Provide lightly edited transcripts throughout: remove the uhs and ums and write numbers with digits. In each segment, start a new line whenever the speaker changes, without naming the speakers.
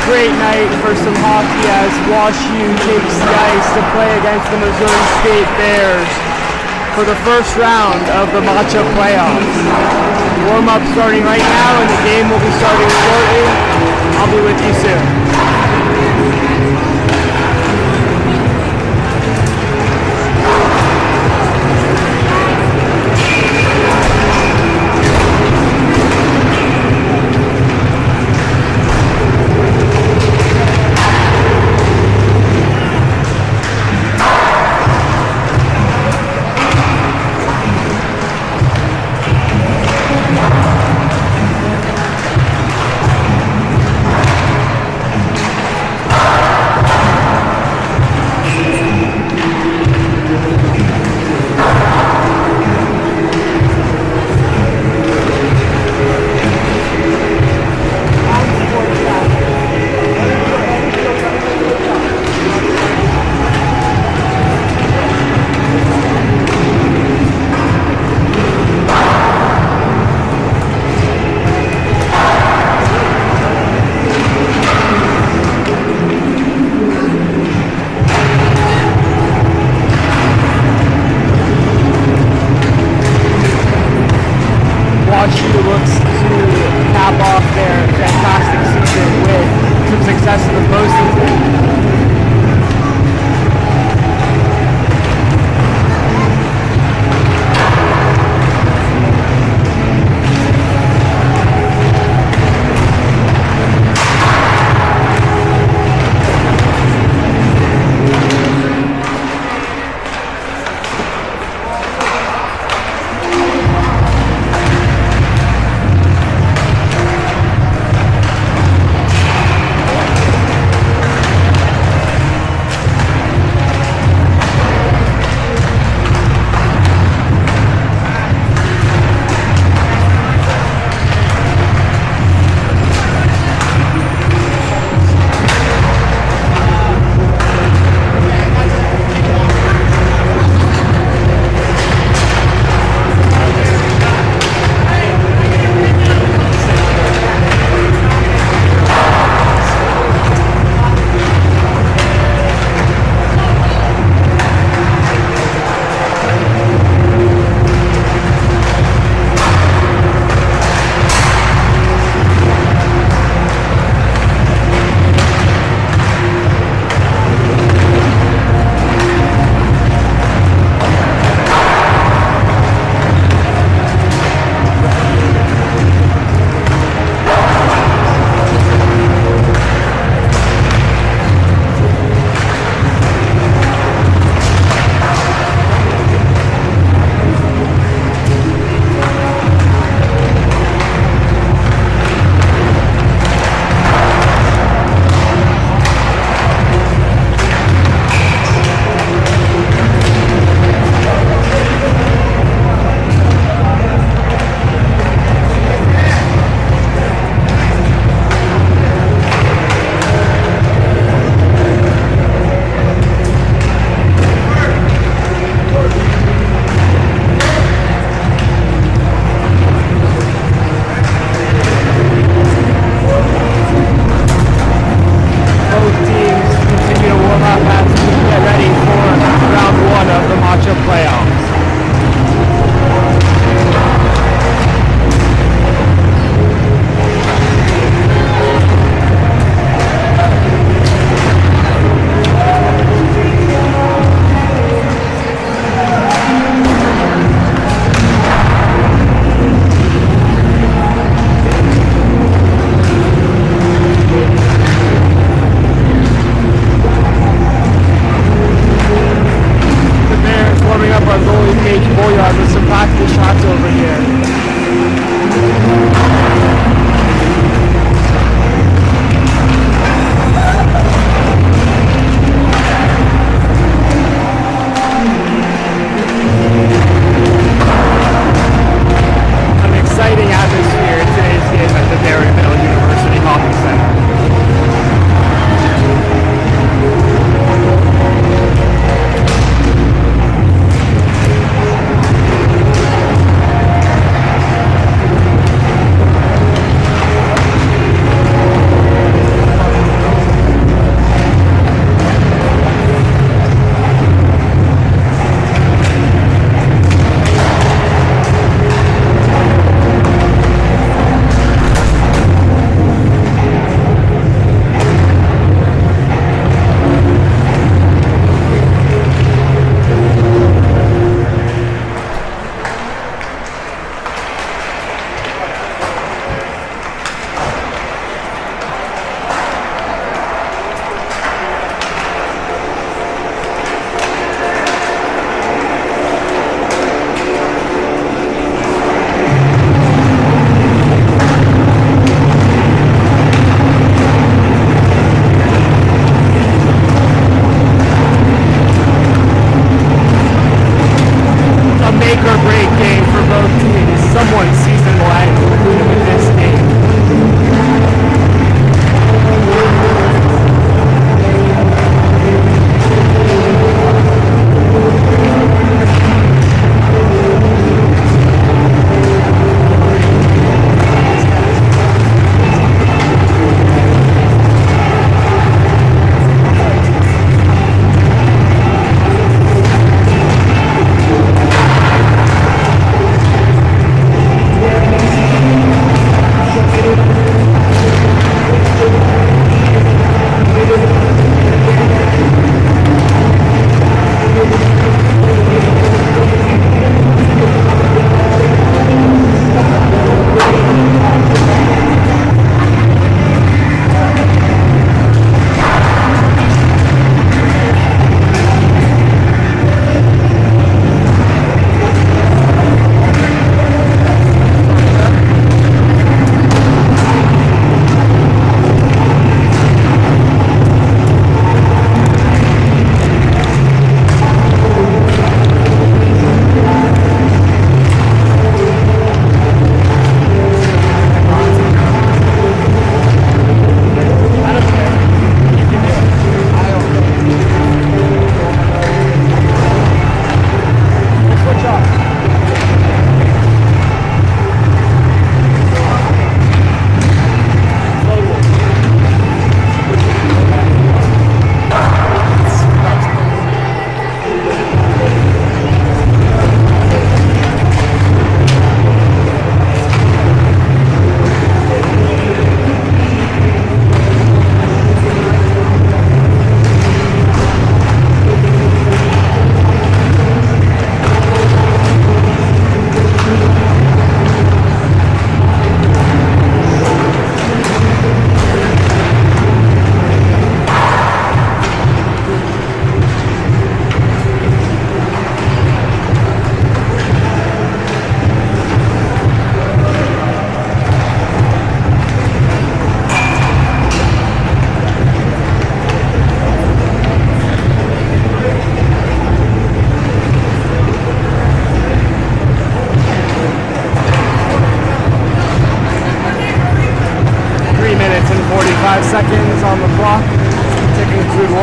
great night for some hockey as WashU takes the ice to play against the Missouri State Bears for the first round of the MACHA playoffs. Warm-up starting right now and the game will be starting shortly. I'll be with you soon. WashU looks to cap off their fantastic season with some success in the postseason.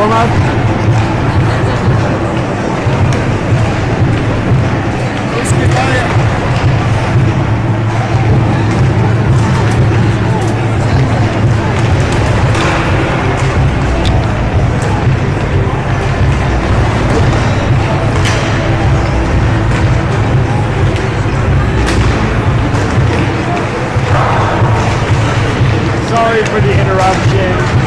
warm-up. Sorry for the interruption.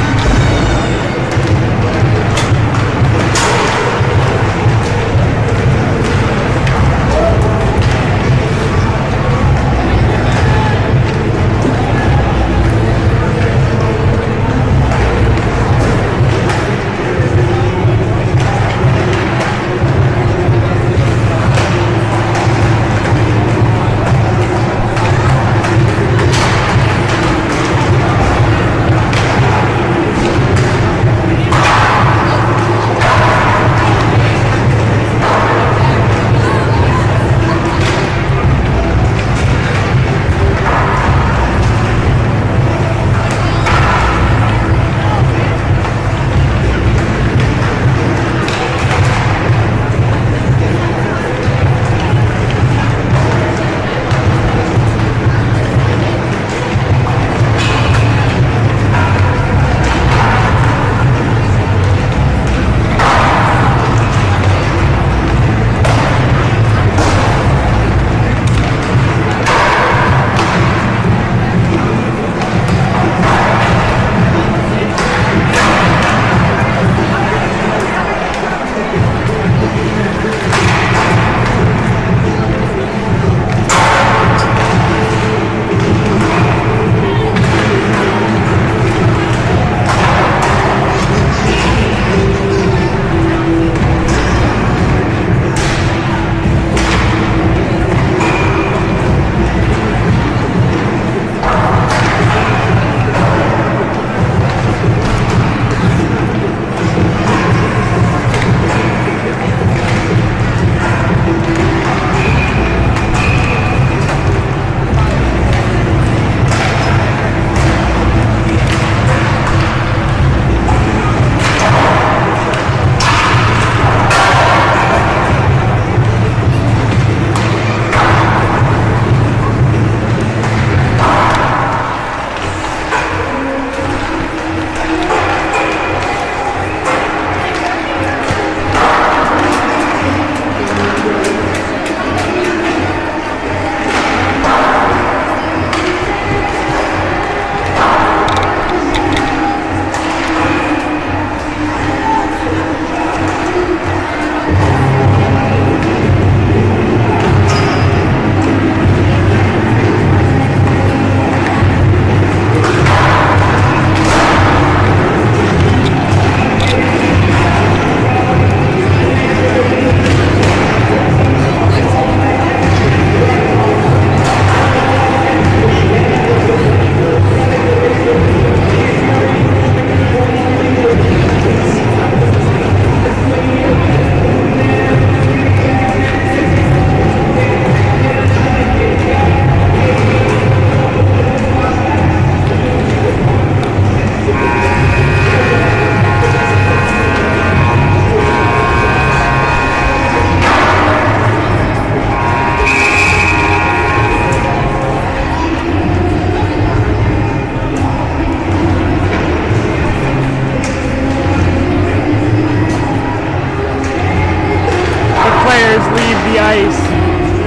the ice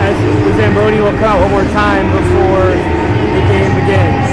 as the Zamboni will come out one more time before the game begins.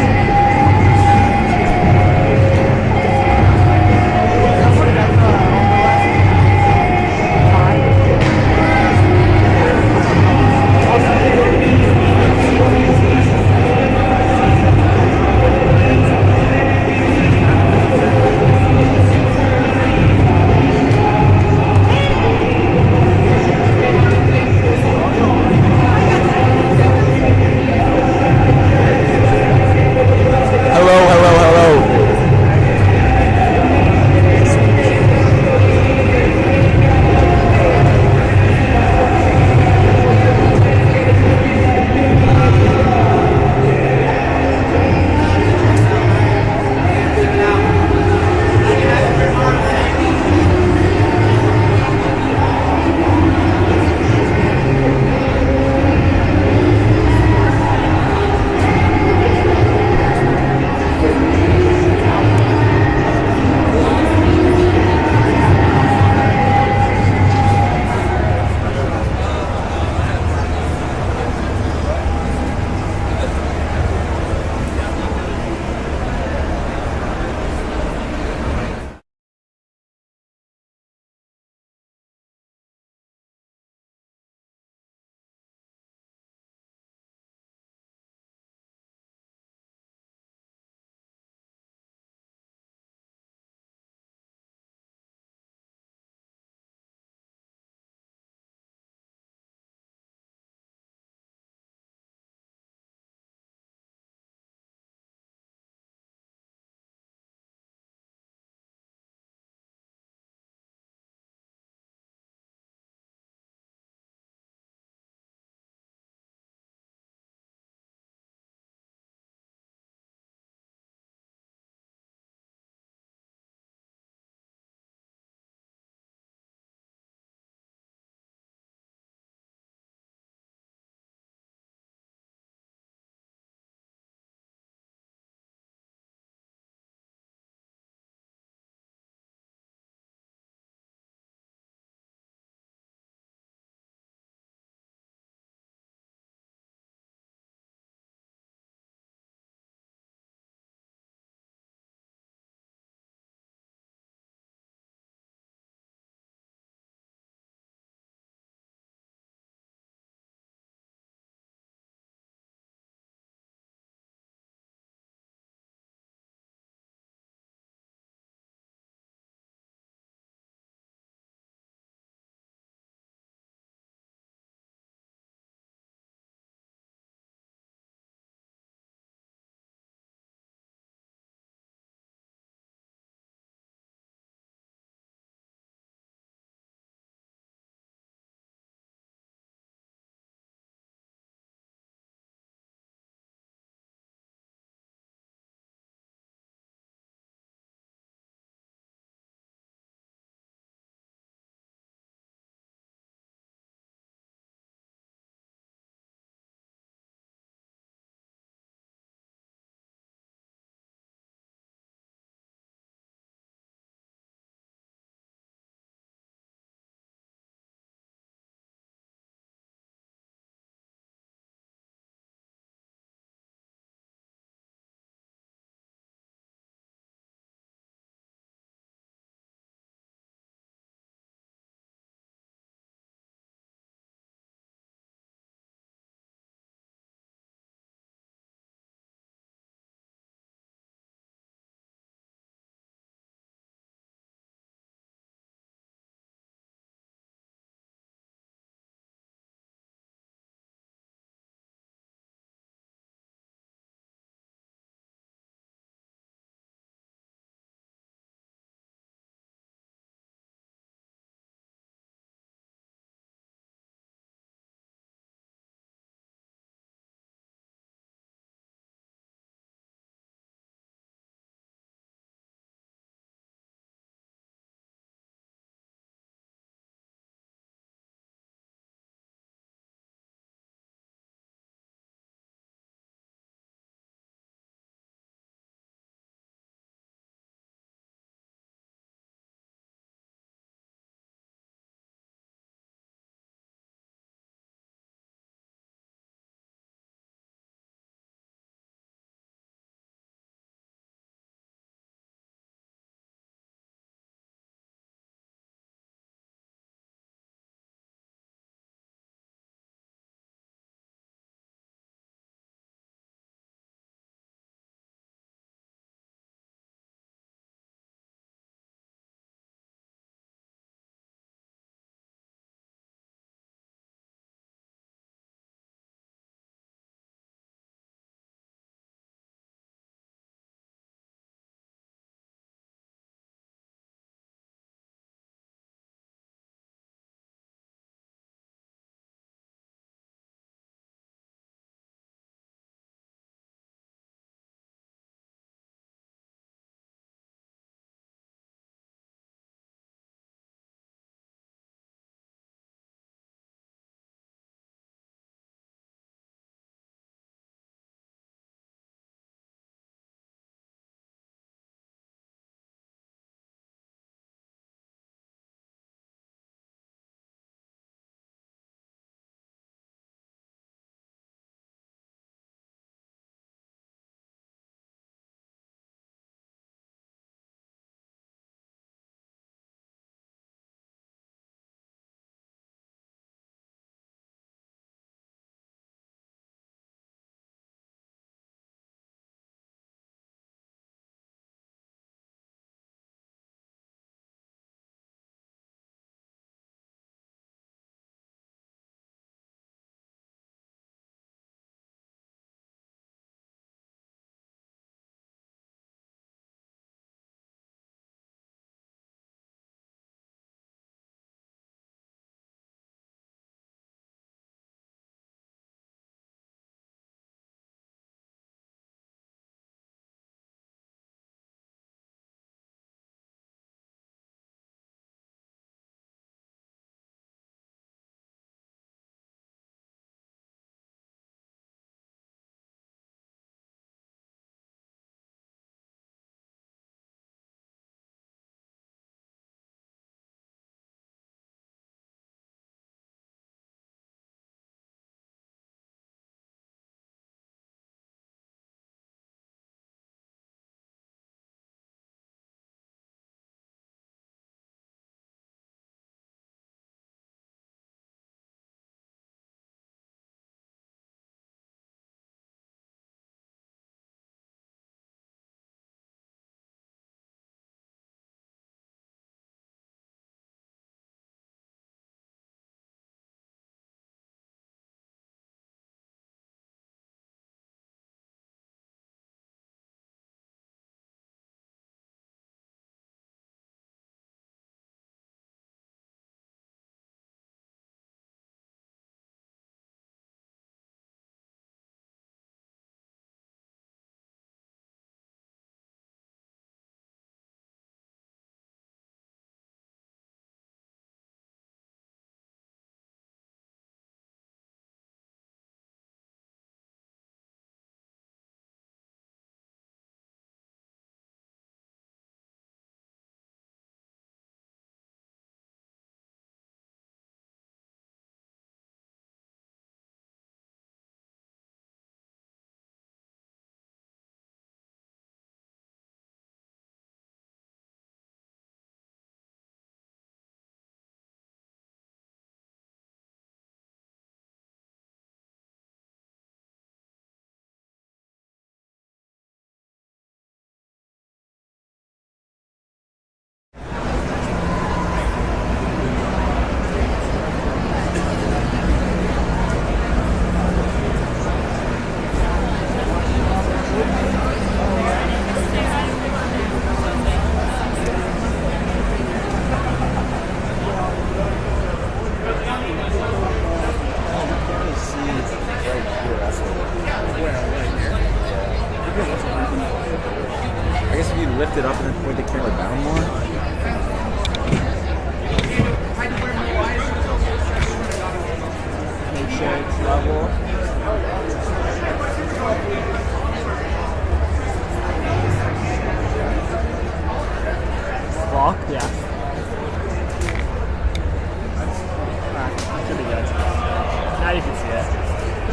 Now you can see it.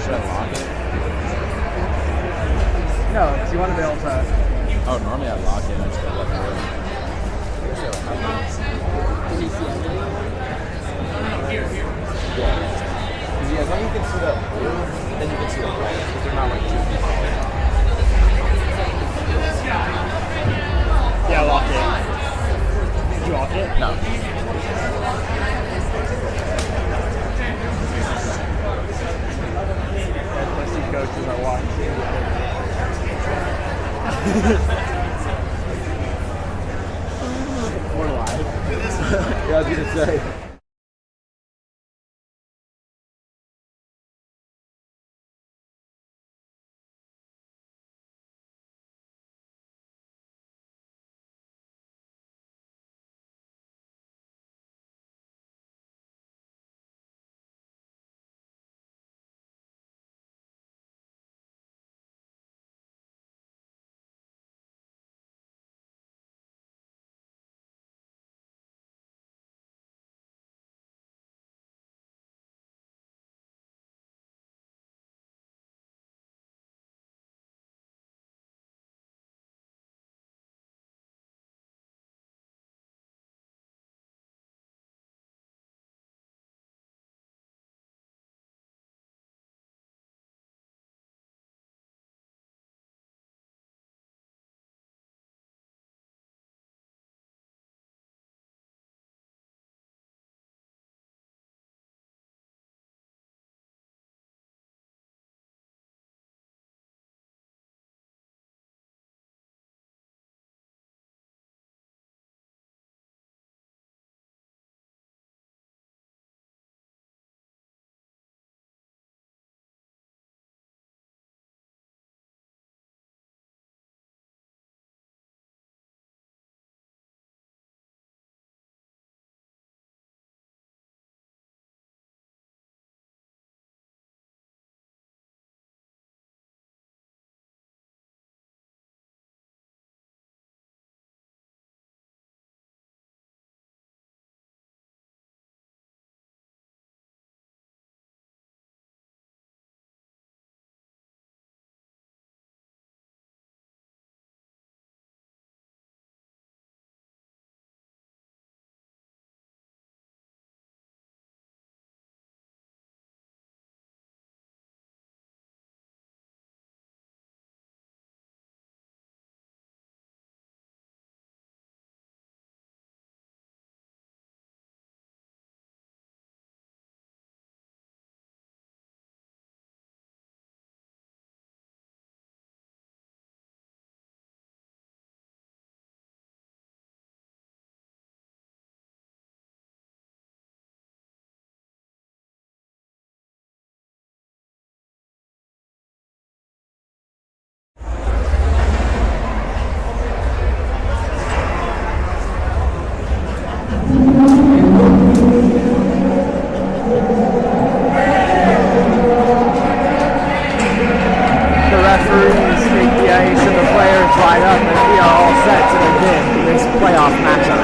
Should I lock it?
No, because you want to be able to.
Oh, normally I lock it. I just let it go.
Can you see everything?
Yeah. Because as long as you can see the blue, then you can see the white. Because they're not like 2 feet tall.
Yeah, lock it. Did you lock it?
No.
Pussy coaches are watching. We're live.
Yeah, I was going to say.
playoff matchup.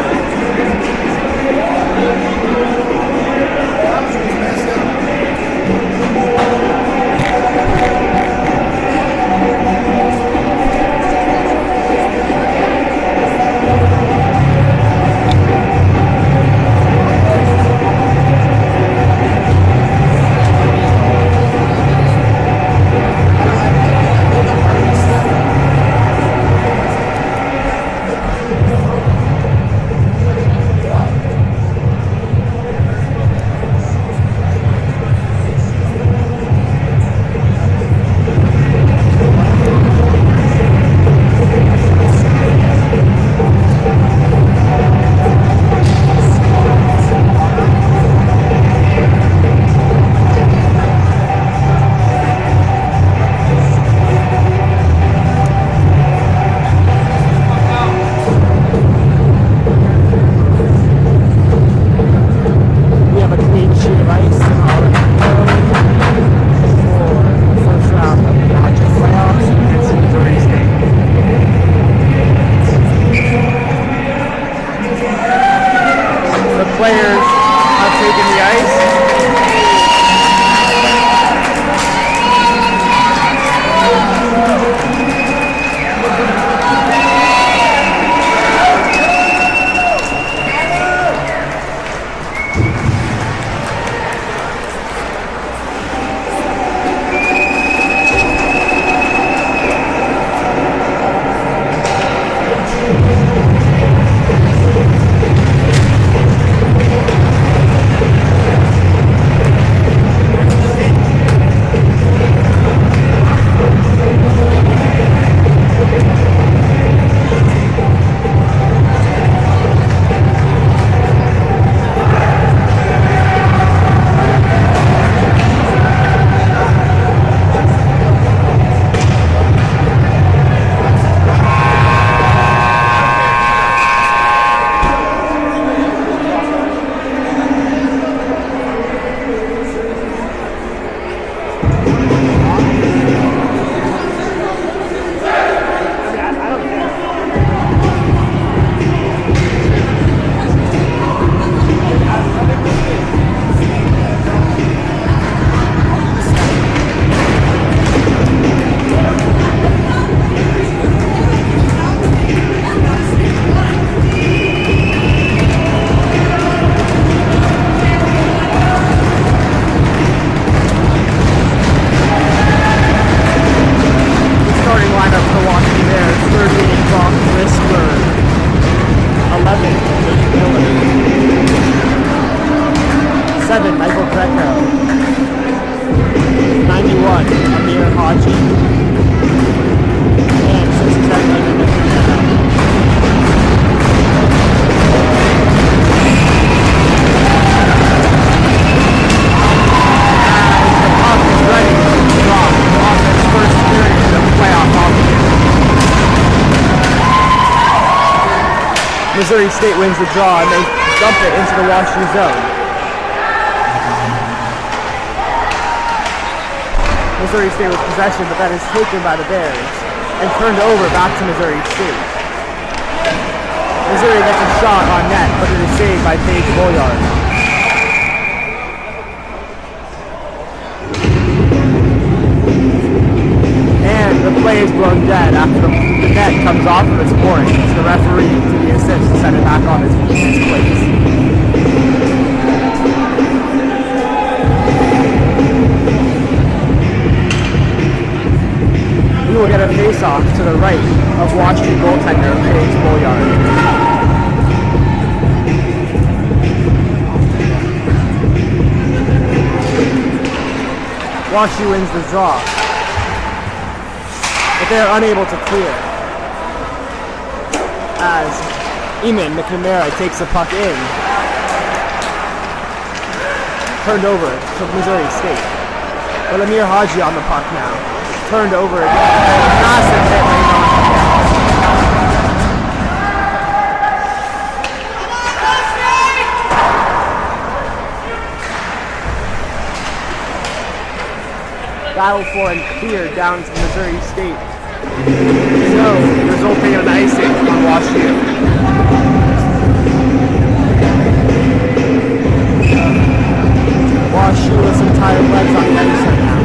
Players have taken the ice. Missouri State wins the draw and they dump it into the WashU zone. Missouri State with possession, but that is taken by the Bears and turned over back to Missouri State. Missouri gets a shot on net, but it is saved by Paige Bolyard. And the play is blown dead after the net comes off of its mooring. It's the referee to the assist to send it back on its place. We will get a face-off to the right of WashU goaltender Paige Bolyard. WashU wins the draw, but they are unable to clear as Eamon McNamara takes the puck in, turned over to Missouri State. But Amir Haji on the puck now. Turned over again. Massive hit right on. Battle for and cleared down to Missouri State. So, resulting in an icing on WashU. WashU with some tired legs on the ice right now.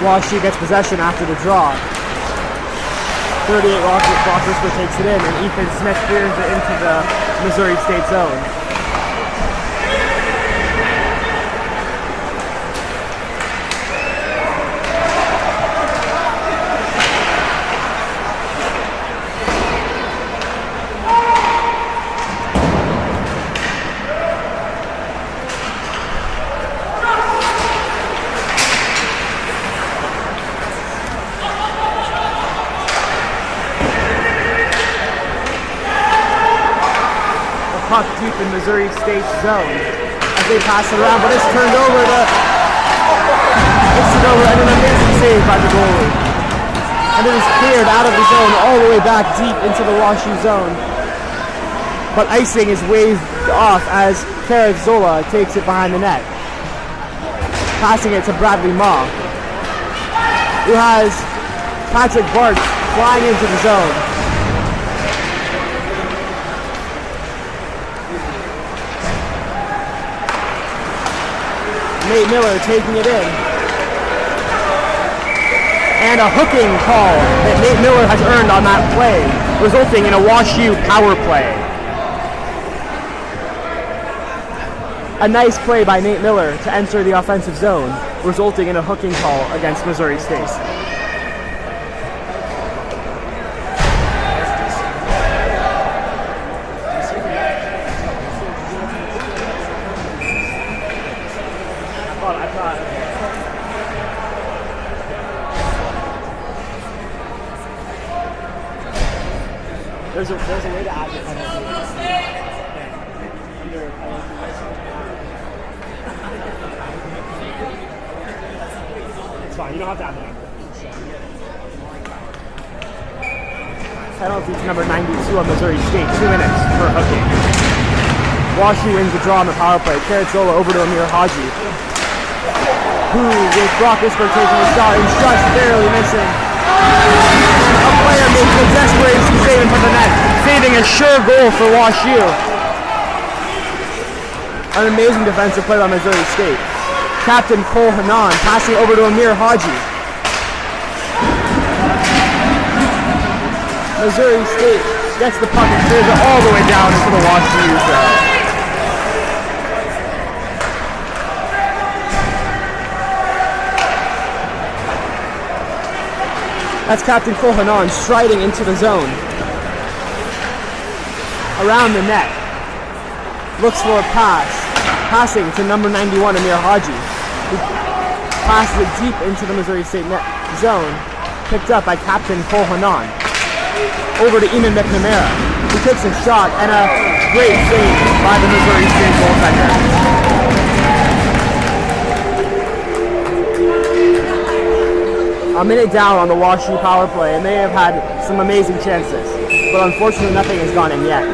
WashU gets possession after the draw. 38 Rochester takes it in, and Ethan Smith clears it into the Missouri State zone. Puck deep in Missouri State's zone as they pass it around, but it's turned over and an amazing save by the goalie. And it is cleared out of the zone all the way back deep into the WashU zone. But icing is waved off as Kareth Zola takes it behind the net, passing it to Bradley Maw, who has Patrick Bart flying into the zone. Nate Miller taking it in. And a hooking call that Nate Miller has earned on that play, resulting in a WashU power play. A nice play by Nate Miller to enter the offensive zone, resulting in a hooking call against Missouri State. There's a way to add the penalty. It's fine, you don't have to add the number. Penalty to number 92 on Missouri State, 2 minutes for hooking. WashU wins the draw on the power play. Kareth Zola over to Amir Haji, who with Brock Isberg taking a shot and just barely missing. A player making a desperation save in front of the net, saving a sure goal for WashU. An amazing defensive play by Missouri State. Captain Cole Hanan passing over to Amir Haji. Missouri State gets the puck and clears it all the way down into the WashU zone. That's Captain Cole Hanan striding into the zone. Around the net. Looks for a pass. Passing to number 91, Amir Haji, who passes it deep into the Missouri State net zone. Picked up by Captain Cole Hanan. Over to Eamon McNamara, who takes a shot and a great save by the Missouri State goaltender. a minute down on the WashU power play, and they have had some amazing chances. But unfortunately, nothing has gone in yet.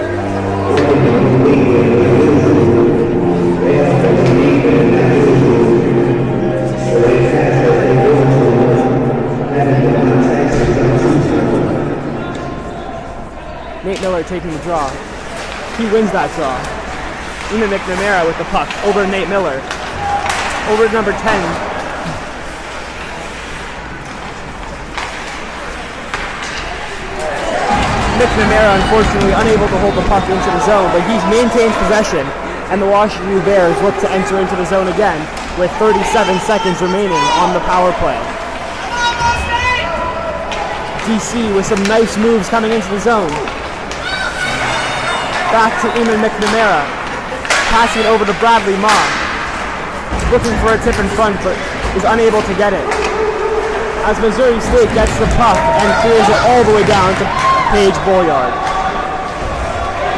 Nate Miller taking the draw. He wins that draw. Eamon McNamara with the puck over Nate Miller. Over to number 10. McNamara unfortunately unable to hold the puck into the zone, but he's maintained possession, and the WashU Bears look to enter into the zone again with 37 seconds remaining on the power play. DC with some nice moves coming into the zone. Back to Eamon McNamara, passing it over to Bradley Ma, looking for a tip in front, but is unable to get it. As Missouri State gets the puck and clears it all the way down to Paige Bolyard.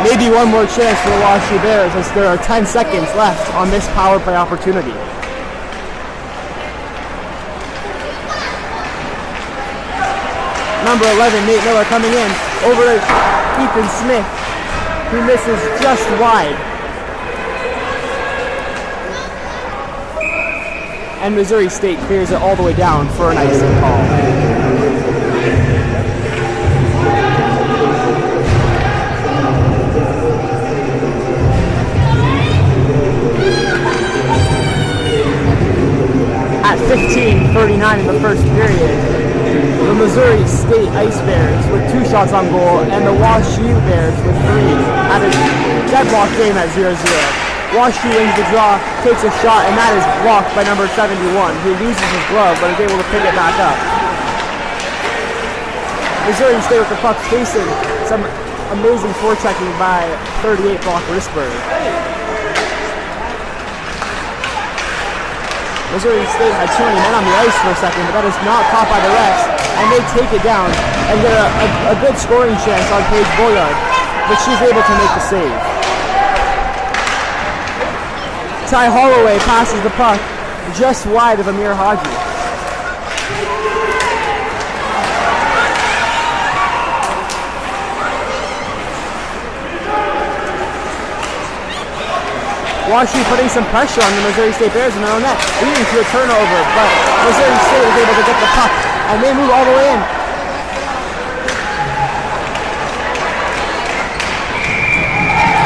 Maybe one more chance for the WashU Bears as there are 10 seconds left on this power play opportunity. Number 11, Nate Miller coming in over to Ethan Smith, who misses just wide. And Missouri State clears it all the way down for an icing call. At 15:39 in the first period, the Missouri State Ice Bears with 2 shots on goal and the WashU Bears with 3 at a deadlock game at 0-0. WashU wins the draw, takes a shot, and that is blocked by number 71, who loses his glove but is able to pick it back up. Missouri State with the puck facing some amazing forechecking by 38 Brock Risberg. Missouri State had too many men on the ice for a second, but that is not caught by the refs, and they take it down and get a good scoring chance on Paige Bolyard, but she's able to make the save. Ty Holloway passes the puck just wide of Amir Haji. WashU putting some pressure on the Missouri State Bears in their own net, leading to a turnover, but Missouri State was able to get the puck, and they move all the way in.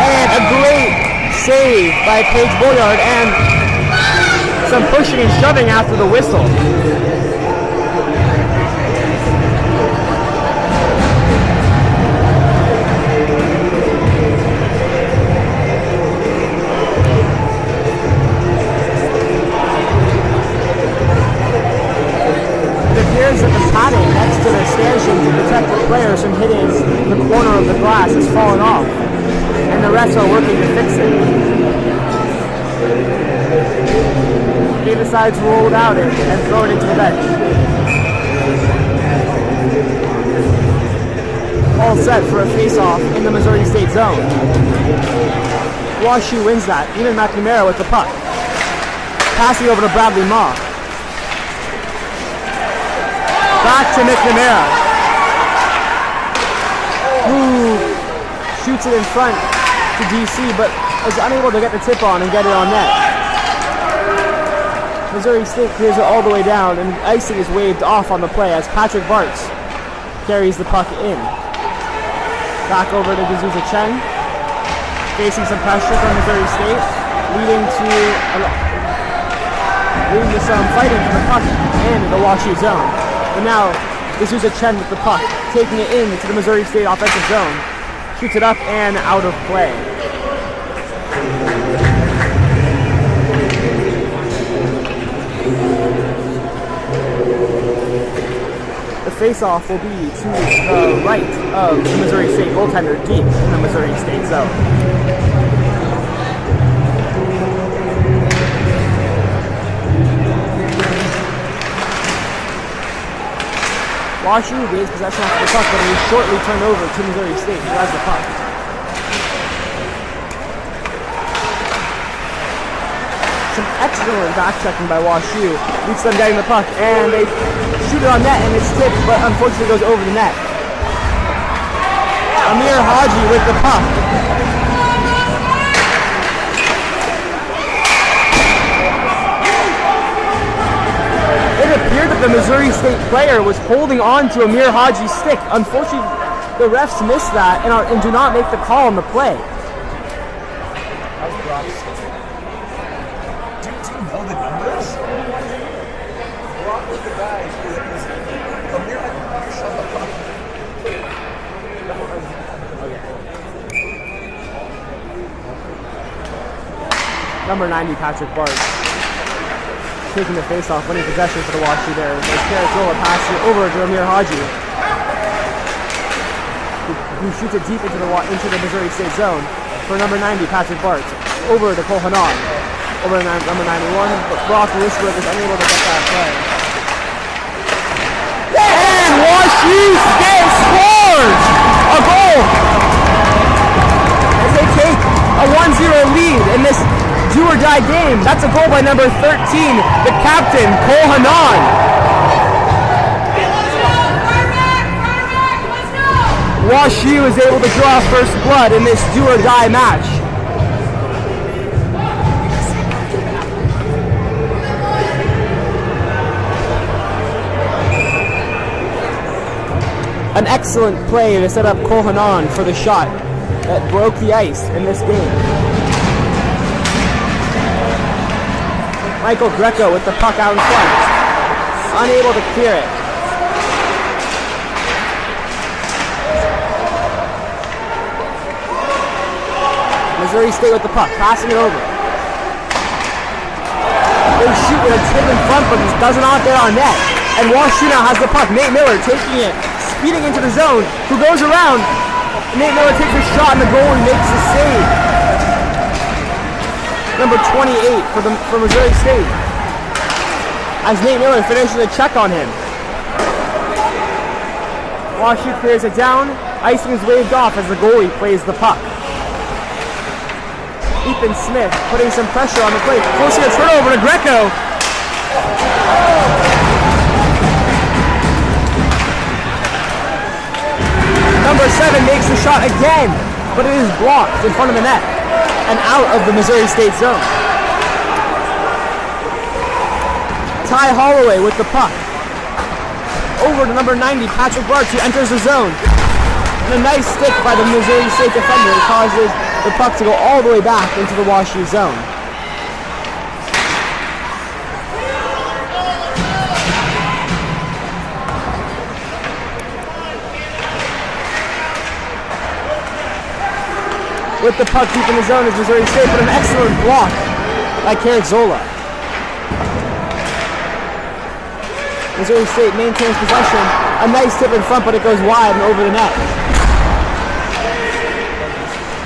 And a great save by Paige Bolyard, and some pushing and shoving after the whistle. That the padding next to the stanchion to protect the players from hitting the corner of the glass has fallen off, and the refs are working to fix it. They decide to roll without it and throw it into the bench. All set for a face-off in the Missouri State zone. WashU wins that. Eamon McNamara with the puck, passing over to Bradley Ma. Back to McNamara, who shoots it in front to DC, but is unable to get the tip on and get it on net. Missouri State clears it all the way down, and icing is waved off on the play as Patrick Bartz carries the puck in. Back over to D'Souza Chen, facing some pressure from Missouri State, leading to some fighting for the puck in the WashU zone. But now, D'Souza Chen with the puck, taking it into the Missouri State offensive zone. Shoots it up and out of play. The face-off will be to the right of the Missouri State goaltender, deep in the Missouri State zone. WashU gains possession after the puck, but it is shortly turned over to Missouri State, who has the puck. Some excellent back checking by WashU. Beats them getting the puck, and they shoot it on net, and it's tipped, but unfortunately goes over the net. Amir Haji with the puck. It appeared that the Missouri State player was holding on to Amir Haji's stick. Unfortunately, the refs missed that and do not make the call on the play.
That was Brock's stick. Do you know the numbers? Brock was the guy. Amir shot the puck.
Number 90, Patrick Bart, taking the face-off, winning possession for the WashU there. As Caracola passes it over to Amir Haji, who shoots it deep into the Missouri State zone for number 90, Patrick Bart. Over to Cole Hanan. Over to number 91, but Brock Wishwood is unable to get that play. And WashU scores a goal as they take a 1-0 lead in this do-or-die game. That's a goal by number 13, the captain, Cole Hanan. WashU is able to draw first blood in this do-or-die match. An excellent play to set up Cole Hanan for the shot that broke the ice in this game. Michael Greco with the puck out in front, unable to clear it. Missouri State with the puck, passing it over. They shoot with a tip in front, but just does not get on net. And WashU now has the puck. Nate Miller taking it, speeding into the zone, who goes around. Nate Miller takes a shot, and the goalie makes the save. Number 28 for Missouri State, as Nate Miller finishes a check on him. WashU clears it down. Icing is waved off as the goalie plays the puck. Ethan Smith putting some pressure on the plate, forcing a turnover to Greco. Number 7 makes the shot again, but it is blocked in front of the net and out of the Missouri State zone. Ty Holloway with the puck. Over to number 90, Patrick Bart, who enters the zone. And a nice stick by the Missouri State defender causes the puck to go all the way back into the WashU zone. With the puck deep in the zone is Missouri State, but an excellent block by Caracola. Missouri State maintains possession. A nice tip in front, but it goes wide and over the net.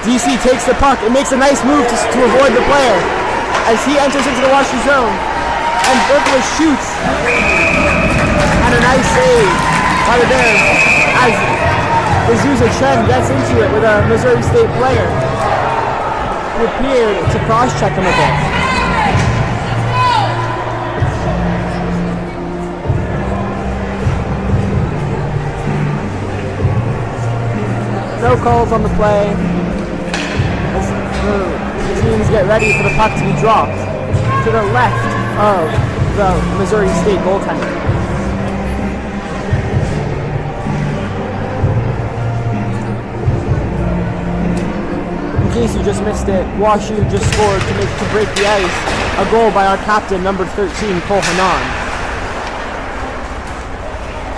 DC takes the puck and makes a nice move to avoid the player as he enters into the WashU zone. And Berkeley shoots. And a nice save by the Bears as Azusa Chen gets into it with a Missouri State player who appeared to cross-check him a bit. No calls on the play as the teams get ready for the puck to be dropped to the left of the Missouri State goaltender. In case you just missed it, WashU just scored to break the ice, a goal by our captain, number 13, Cole Hanan.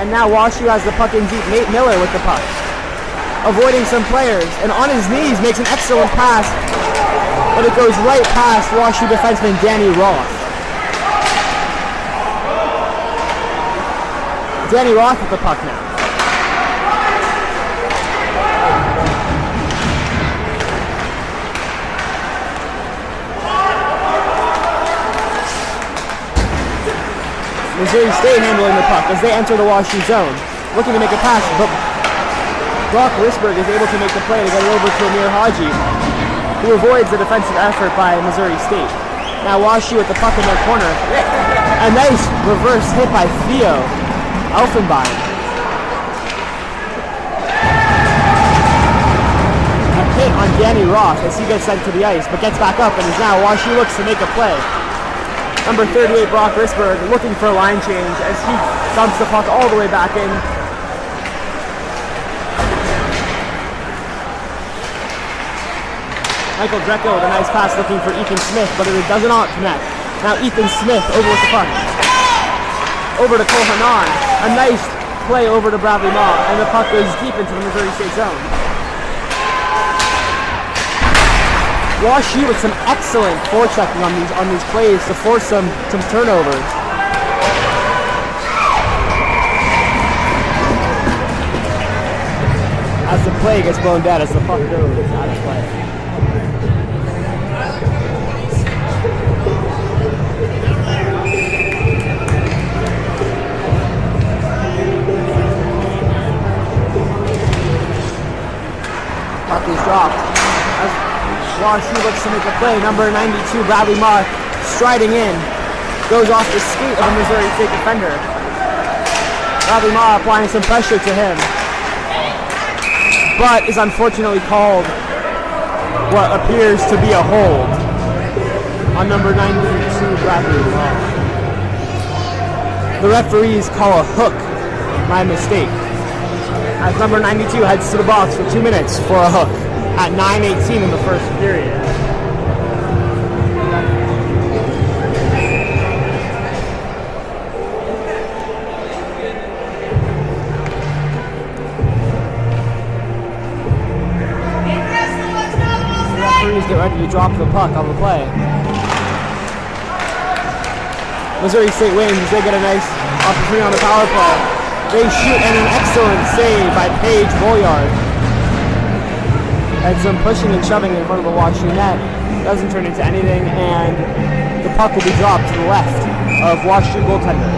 And now WashU has the puck in deep. Nate Miller with the puck, avoiding some players, and on his knees makes an excellent pass, but it goes right past WashU defenseman Danny Roth. Danny Roth with the puck now. Missouri State handling the puck as they enter the WashU zone, looking to make a pass, but Brock Risberg is able to make the play to get it over to Amir Haji, who avoids the defensive effort by Missouri State. Now WashU with the puck in their corner. A nice reverse hit by Theo Elfenbein. A hit on Danny Roth as he gets sent to the ice, but gets back up and is now WashU looks to make a play. Number 38, Brock Risberg, looking for a line change as he dumps the puck all the way back in. Michael Greco with a nice pass looking for Ethan Smith, but it does not connect. Now Ethan Smith over with the puck. Over to Cole Hanan. A nice play over to Bradley Maw, and the puck goes deep into the Missouri State zone. WashU with some excellent forechecking on these plays to force some turnovers. As the play gets blown dead, as the puck goes out of play. Puck is dropped. As WashU looks to make a play, number 92, Bradley Maw, striding in, goes off the skate of a Missouri State defender. Bradley Maw applying some pressure to him, but is unfortunately called what appears to be a hold on number 92, Bradley Maw. The referees call a hook, my mistake, as number 92 heads to the box for 2 minutes for a hook at 9:18 in the first period. The referees get ready to drop the puck on the play. Missouri State wins. They get a nice opportunity on the power play. They shoot, and an excellent save by Paige Boyard. And some pushing and shoving in front of the WashU net. Doesn't turn into anything, and the puck will be dropped to the left of WashU goaltender.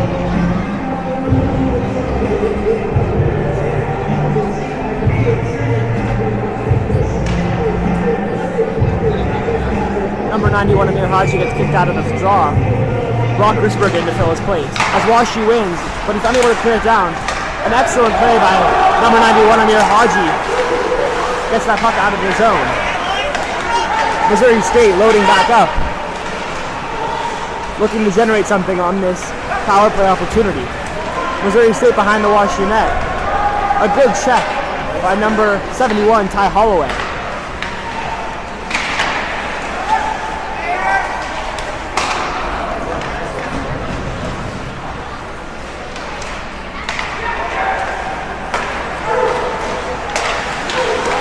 Number 91, Amir Haji, gets kicked out of the draw. Brock Risberg in to fill his place as WashU wins, but he's unable to clear it down. An excellent play by number 91, Amir Haji. Gets that puck out of their zone. Missouri State loading back up, looking to generate something on this power play opportunity. Missouri State behind the WashU net. A good check by number 71, Ty Holloway.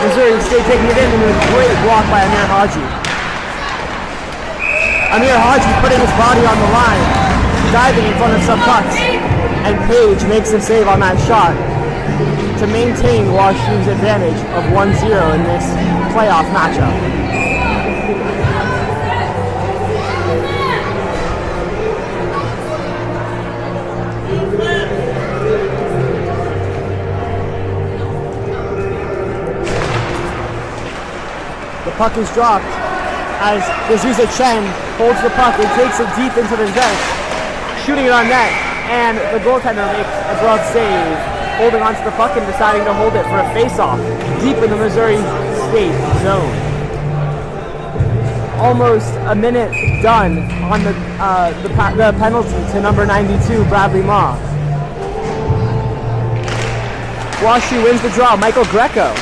Missouri State taking it in, and a great block by Amir Haji. Amir Haji putting his body on the line, diving in front of some pucks, and Paige makes a save on that shot to maintain WashU's advantage of 1-0 in this playoff matchup. The puck is dropped as D'Souza Chen holds the puck and takes it deep into the net, shooting it on net, and the goaltender makes a glove save, holding onto the puck and deciding to hold it for a face-off deep in the Missouri State zone. Almost a minute done on the penalty to number 92, Bradley Maw. WashU wins the draw. Michael Greco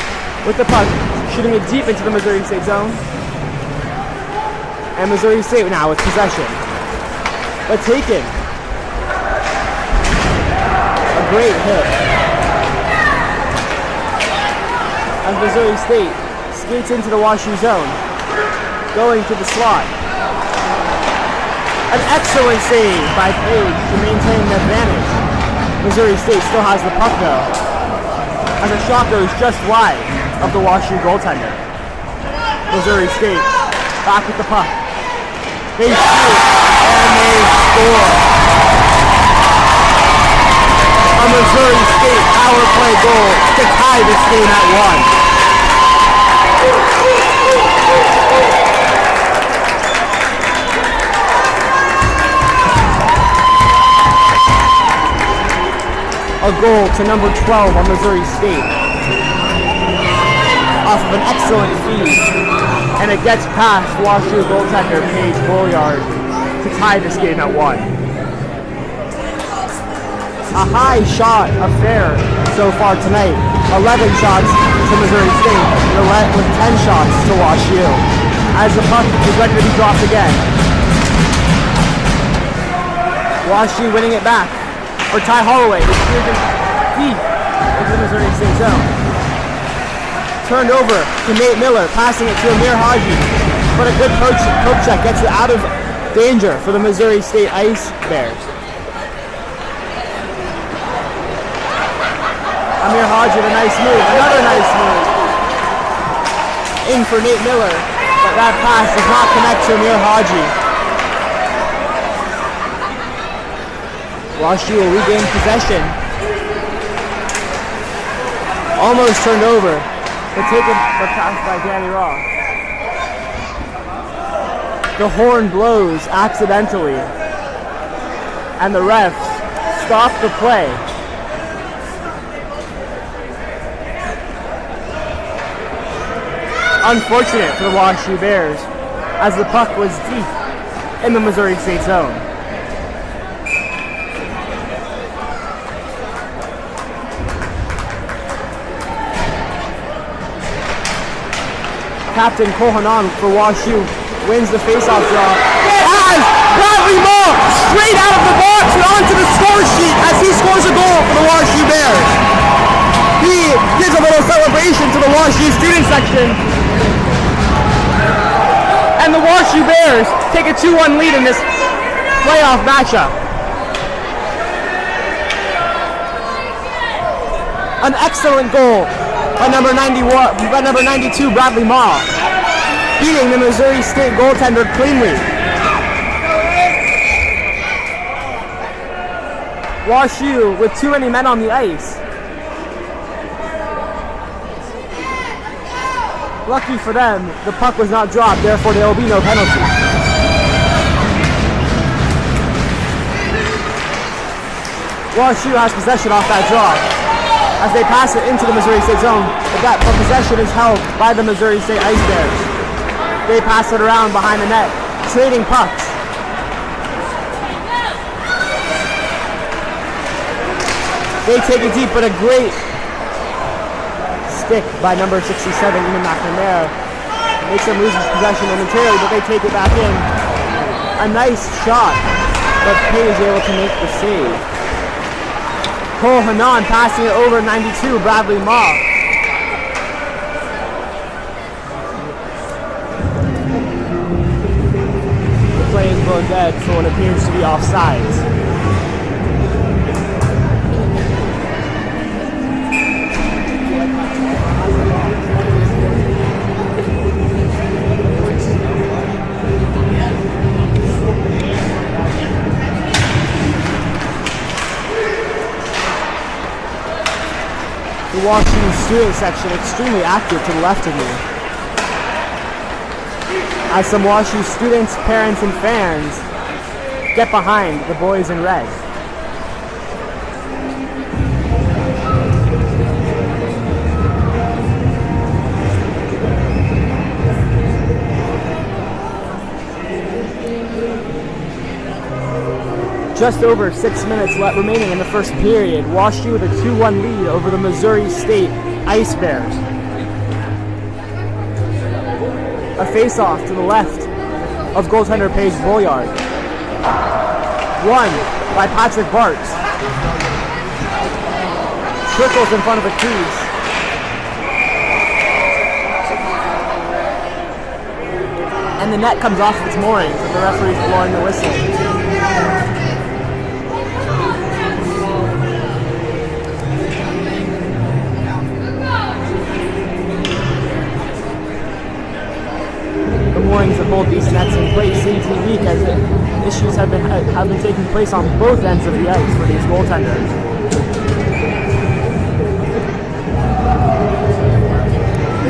with the puck, shooting it deep into the Missouri State zone. And Missouri State now with possession. But taken. A great hit. As Missouri State skates into the WashU zone, going to the slot. An excellent save by Paige to maintain the advantage. Missouri State still has the puck though, as a shot goes just wide of the WashU goaltender. Missouri State back with the puck. They shoot and they score. A Missouri State power play goal to tie this game at 1. a goal to number 12 on Missouri State off of an excellent feed, and it gets past WashU goaltender Paige Bolliard to tie this game at 1. A high shot affair so far tonight. 11 shots to Missouri State with 10 shots to WashU. As the puck is ready to be dropped again. WashU winning it back for Ty Holloway. It's cleared deep into the Missouri State zone. Turned over to Nate Miller, passing it to Amir Haji. But a good poke check gets it out of danger for the Missouri State Ice Bears. Amir Haji with a nice move, another nice move. In for Nate Miller, but that pass does not connect to Amir Haji. WashU will regain possession. Almost turned over, but taken the pass by Danny Roth. The horn blows accidentally, and the refs stop the play. Unfortunate for the WashU Bears, as the puck was deep in the Missouri State zone. Captain Kohanan for WashU wins the faceoff draw. As Bradley Moore straight out of the box and onto the score sheet as he scores a goal for the WashU Bears. He gives a little celebration to the WashU student section. And the WashU Bears take a 2-1 lead in this playoff matchup. An excellent goal by number 92, Bradley Ma, beating the Missouri State goaltender cleanly. WashU with too many men on the ice. Lucky for them, the puck was not dropped, therefore there will be no penalty. WashU has possession off that draw as they pass it into the Missouri State zone, but that possession is held by the Missouri State Ice Bears. They pass it around behind the net, trading pucks. They take it deep, but a great stick by number 67, Eamon McNamara. Makes them lose possession momentarily, but they take it back in. A nice shot, but Payne is able to make the save. Cole Hanan passing it over 92, Bradley Ma. The play is blown dead for what appears to be offsides. The WashU student section extremely active to the left of me, as some WashU students, parents, and fans get behind the boys in red. Just over 6 minutes remaining in the first period. WashU with a 2-1 lead over the Missouri State Ice Bears. A face-off to the left of goaltender Paige Bolliard. Won by Patrick Bart. Trickles in front of the crease. And the net comes off its moorings with the referee's blowing the whistle. Moorings that hold these nets in place seem to be weak, as issues have been taking place on both ends of the ice for these goaltenders.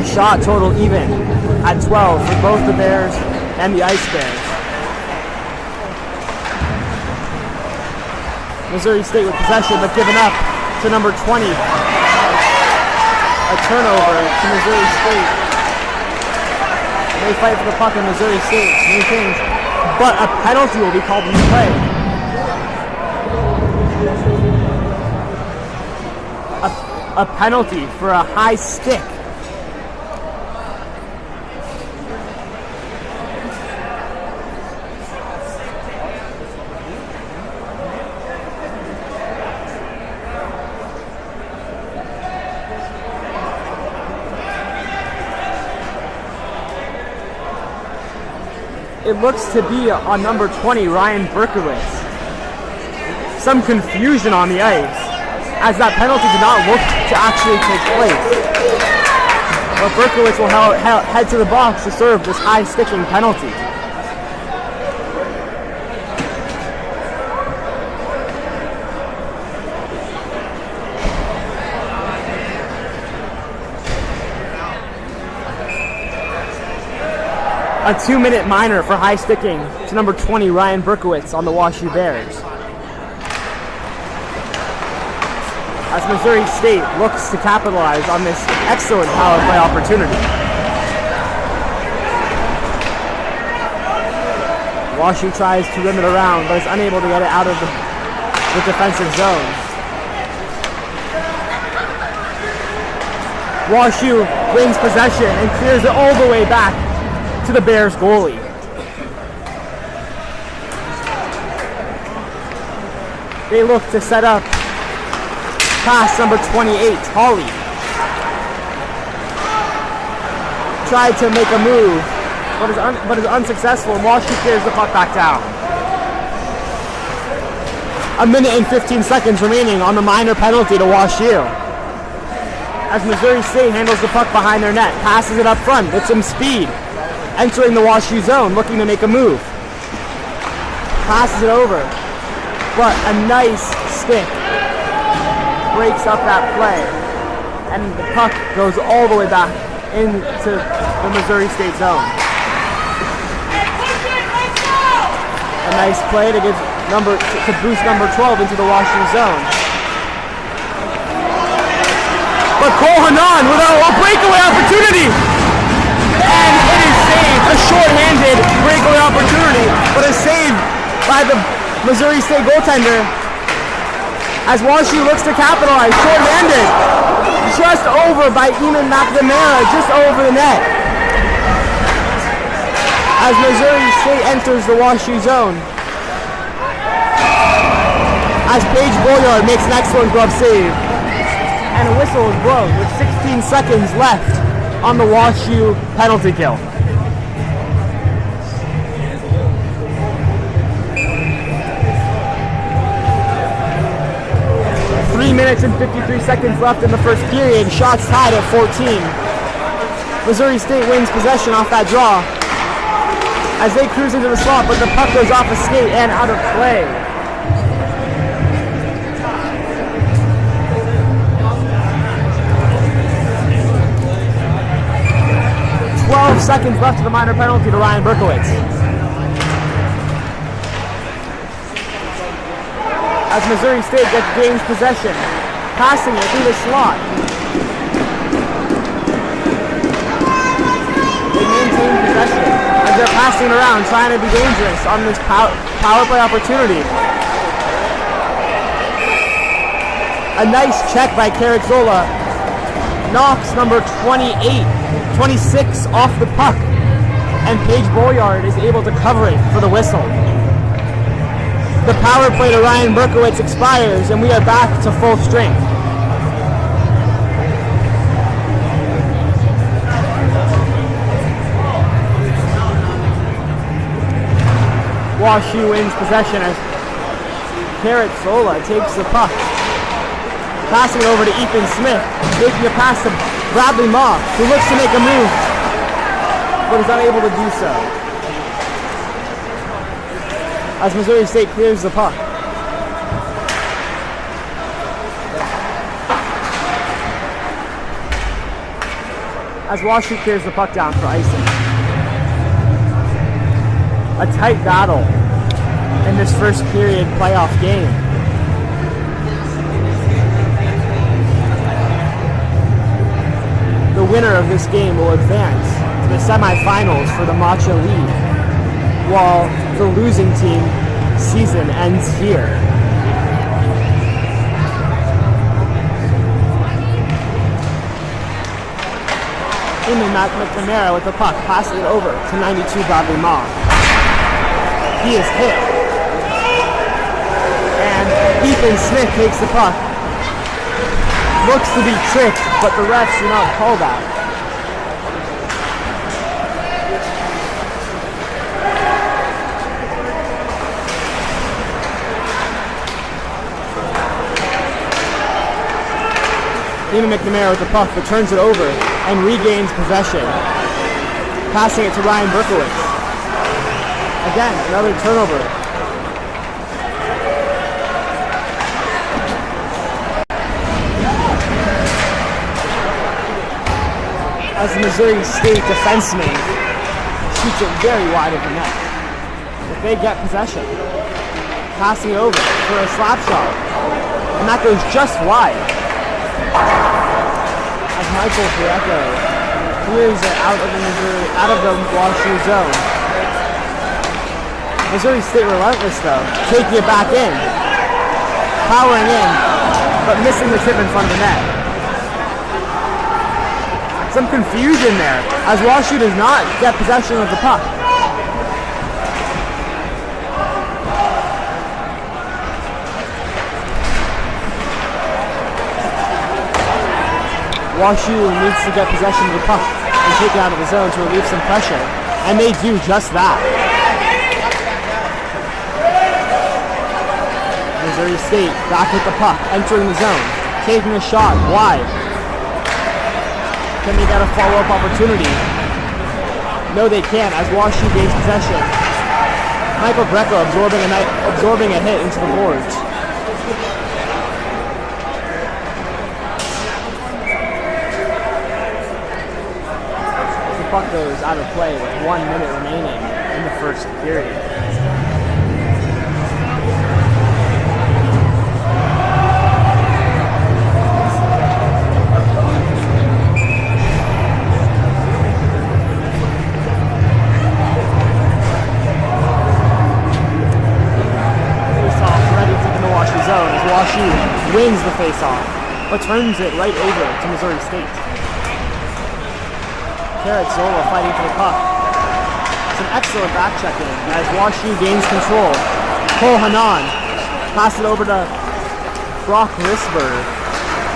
The shot total even at 12 for both the Bears and the Ice Bears. Missouri State with possession, but given up to number 20. A turnover to Missouri State. They fight for the puck in Missouri State. Maintains. But a penalty will be called in play. A penalty for a high stick. It looks to be on number 20, Ryan Berkowitz. Some confusion on the ice, as that penalty did not look to actually take place. But Berkowitz will head to the box to serve this high-sticking penalty. A 2-minute minor for high sticking to number 20, Ryan Berkowitz on the WashU Bears. As Missouri State looks to capitalize on this excellent power play opportunity. WashU tries to rim it around, but is unable to get it out of the defensive zone. WashU wins possession and clears it all the way back to the Bears goalie. They look to set up pass number 28, Holly. Tried to make a move, but is unsuccessful, and WashU clears the puck back down. A minute and 15 seconds remaining on the minor penalty to WashU. As Missouri State handles the puck behind their net, passes it up front with some speed. Entering the WashU zone, looking to make a move. Passes it over, but a nice stick breaks up that play, and the puck goes all the way back into the Missouri State zone. A nice play to boost number 12 into the WashU zone. But Cole Hanan with a breakaway opportunity, and it is saved. A short-handed breakaway opportunity, but a save by the Missouri State goaltender as WashU looks to capitalize. Short-handed, just over by Eamon McNamara, just over the net. As Missouri State enters the WashU zone, as Paige Boyard makes an excellent glove save, and a whistle is blown with 16 seconds left on the WashU penalty kill. 3 minutes and 53 seconds left in the first period. Shots tied at 14. Missouri State wins possession off that draw as they cruise into the slot, but the puck goes off a skate and out of play. Seconds left of the minor penalty to Ryan Berkowitz. As Missouri State gains possession, passing it through the slot. They maintain possession as they're passing around, trying to be dangerous on this power play opportunity. A nice check by Carazzola knocks number 26 off the puck, and Paige Boyard is able to cover it for the whistle. The power play to Ryan Berkowitz expires, and we are back to full strength. WashU wins possession as Carazzola takes the puck, passing it over to Ethan Smith, making a pass to Bradley Mock, who looks to make a move, but is unable to do so. As Missouri State clears the puck. As WashU clears the puck down for icing. A tight battle in this first period playoff game. winner of this game will advance to the semifinals for the MACHA League, while the losing team season ends here. McNamara with the puck, passes it over to 92 Bradley Ma. He is hit. And Ethan Smith takes the puck. Looks to be tricked, but the refs do not call that. McNamara with the puck, but turns it over and regains possession, passing it to Ryan Berkowitz. Again, another turnover. As the Missouri State defenseman shoots it very wide of the net. If they get possession, passing it over for a slap shot, and that goes just wide. As Michael Greco clears it out of the WashU zone. Missouri State relentless though, taking it back in, powering in, but missing the tip in front of the net. Some confusion there, as WashU does not get possession of the puck. WashU needs to get possession of the puck and take it out of the zone to relieve some pressure, and they do just that. Missouri State back with the puck, entering the zone, taking a shot wide. Can they get a follow-up opportunity? No, they can't, as WashU gains possession. Michael Greco absorbing a hit into the boards. The puck goes out of play with 1 minute remaining in the first period. WashU wins the face-off, but turns it right over to Missouri State. Carrot Zola fighting for the puck. Some excellent back-checking as WashU gains control. Cole Hanan passes it over to Brock Risberg.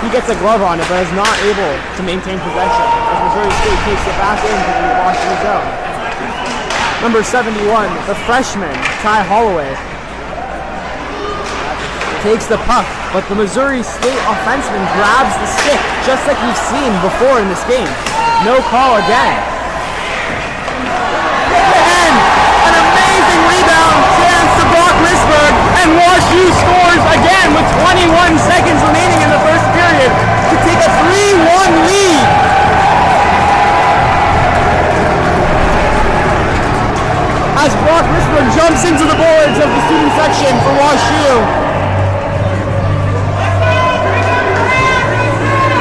He gets a glove on it, but is not able to maintain possession as Missouri State takes it back into the WashU zone. Number 71, the freshman, Ty Holloway, takes the puck, but the Missouri State offenseman grabs the stick, just like we've seen before in this game. No call again. And an amazing rebound chance to Brock Risberg, and WashU scores again with 21 seconds remaining in the first period to take a 3-1 lead. As Brock Risberg jumps into the boards of the student section for WashU.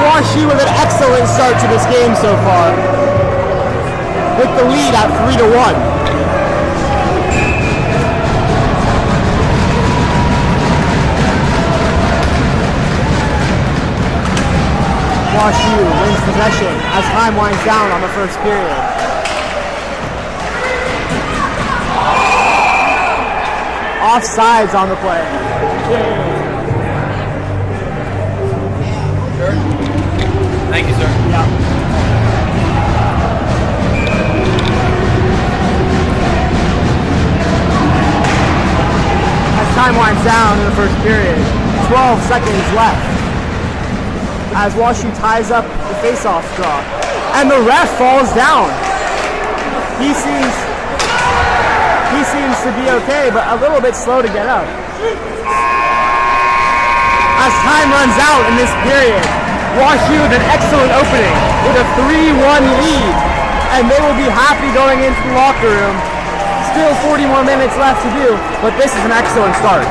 WashU with an excellent start to this game so far, with the lead at 3-1. WashU wins possession as time winds down on the first period. Offsides on the play.
Thank you, sir.
Yeah. As time winds down in the first period, 12 seconds left. As WashU ties up the face-off draw, and the ref falls down. He seems to be okay, but a little bit slow to get up. As time runs out in this period, WashU with an excellent opening with a 3-1 lead, and they will be happy going into the locker room. Still 40 more minutes left to do, but this is an excellent start.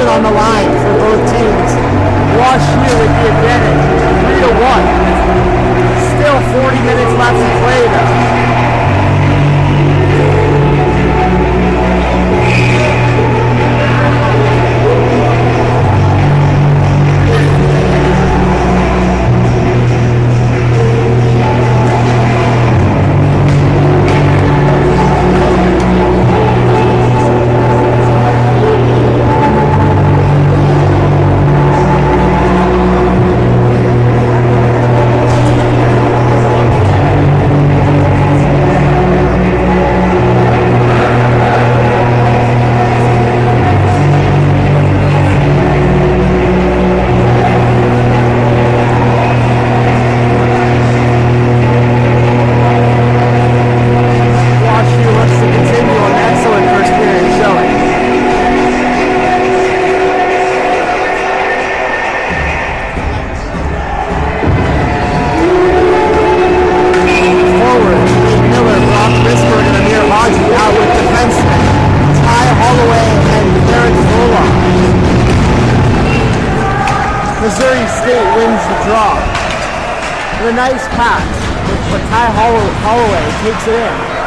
on the line for both teams. WashU with the advantage, 3-1. Still 40 minutes left to play though. Missouri State wins the draw. With a nice pass, but Ty Holloway takes it in.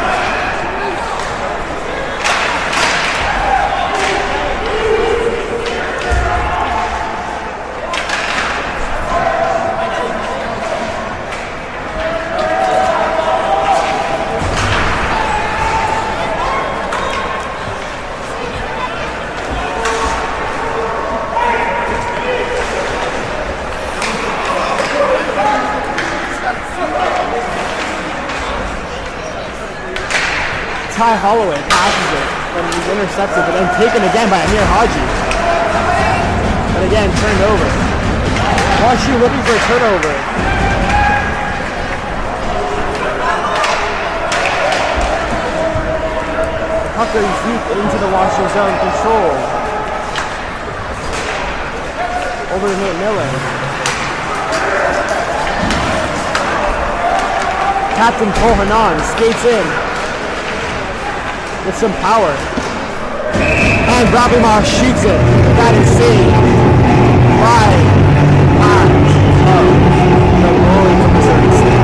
Ty Holloway passes it and he's intercepted, but then taken again by Amir Haji. And again, turned over. WashU looking for a turnover. Tucker deep into the WashU zone, control. Over to Nate Miller. Captain Kohanan skates in with some power. And Rabimar shoots it. That is saved by the goalie from Missouri State.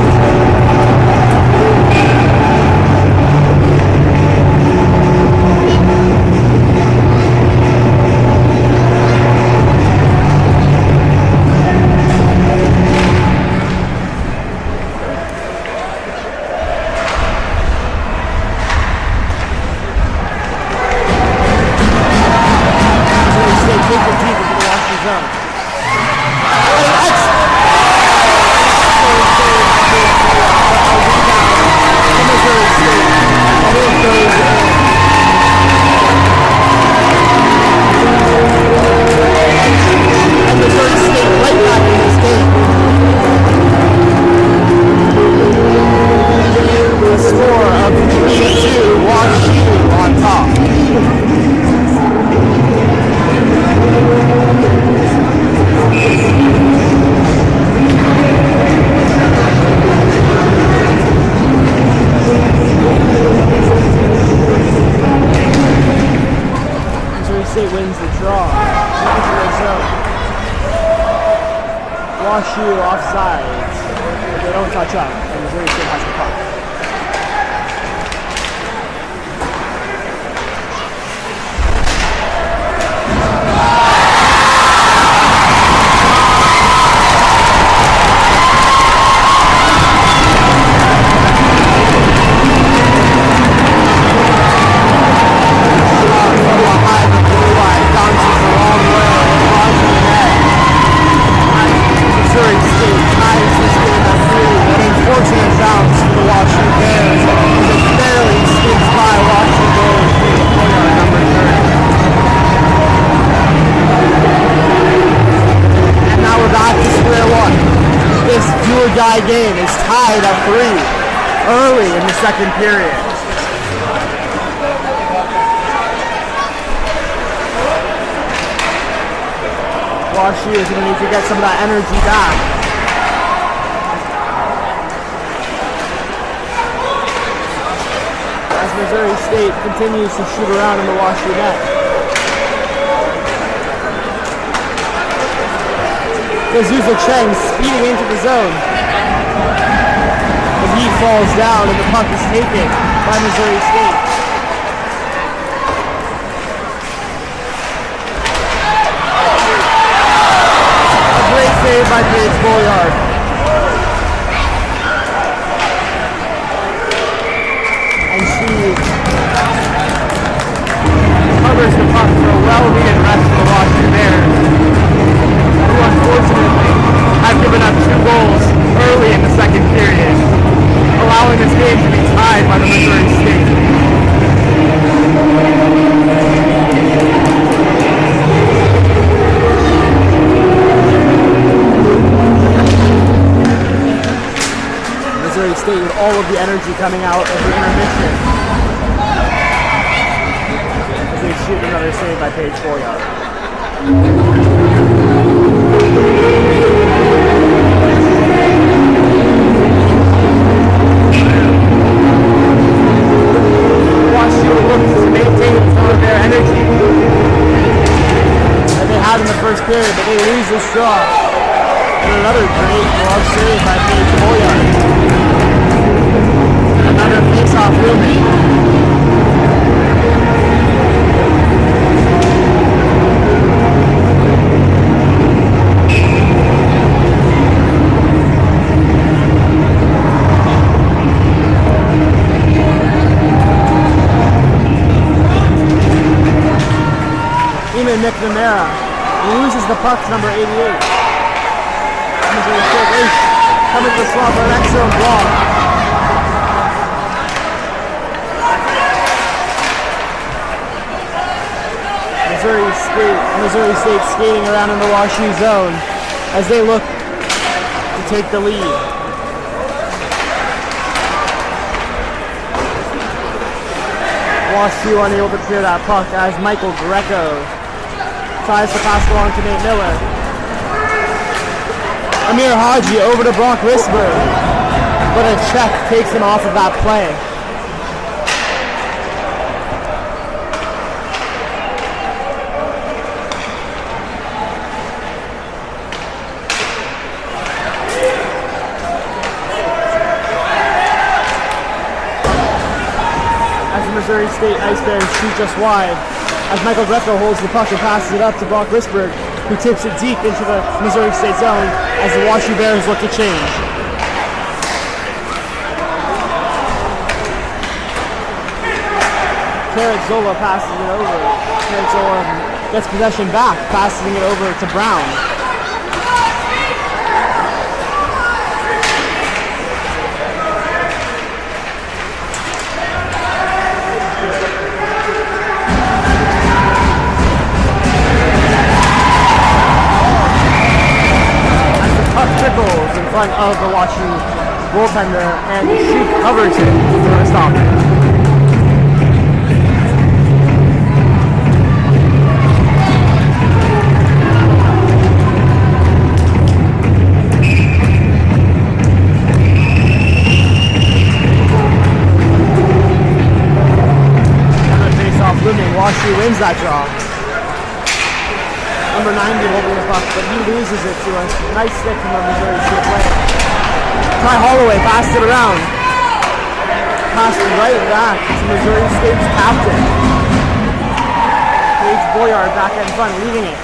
State wins the draw. WashU offsides. They don't touch up, and Missouri State has the puck. Guy game is tied at 3 early in the second period. WashU is going to need to get some of that energy back. As Missouri State continues to shoot around in the WashU net. Azusa Cheng speeding into the zone. And he falls down and the puck is taken by Missouri State. A great save by Paige Boyard. And she covers the puck for a well-needed rest for the WashU Bears, who unfortunately have given up 2 goals early in the second period, allowing this game to be tied by the Missouri State. Missouri State with all of the energy coming out of the intermission as they shoot another save by Paige Boyard. WashU looks to maintain some of their energy that they had in the first period, but they lose this draw. And another great glove save by Paige Boyard. Another face-off looming. McNamara loses the puck to number 88. Missouri State Ace coming to the slot for an excellent block. Missouri State skating around in the WashU zone as they look to take the lead. WashU unable to clear that puck as Michael Greco tries to pass along to Nate Miller. Amir Haji over to Brock Risberg, but a check takes him off of that play. As the Missouri State Ice Bears shoot just wide, as Michael Greco holds the puck and passes it up to Brock Risberg, who tips it deep into the Missouri State zone as the WashU Bears look to change. Zola passes it over. Zola gets possession back, passing it over to Brown. Trickles in front of the WashU goaltender, and she covers it for a stop. Another face-off looming. WashU wins that draw. Number 90 holding the puck, but he loses it to a nice stick from the Missouri State player. Ty Holloway passed it around. Passed right back to Missouri State's captain. Paige Boyard back in front, leading it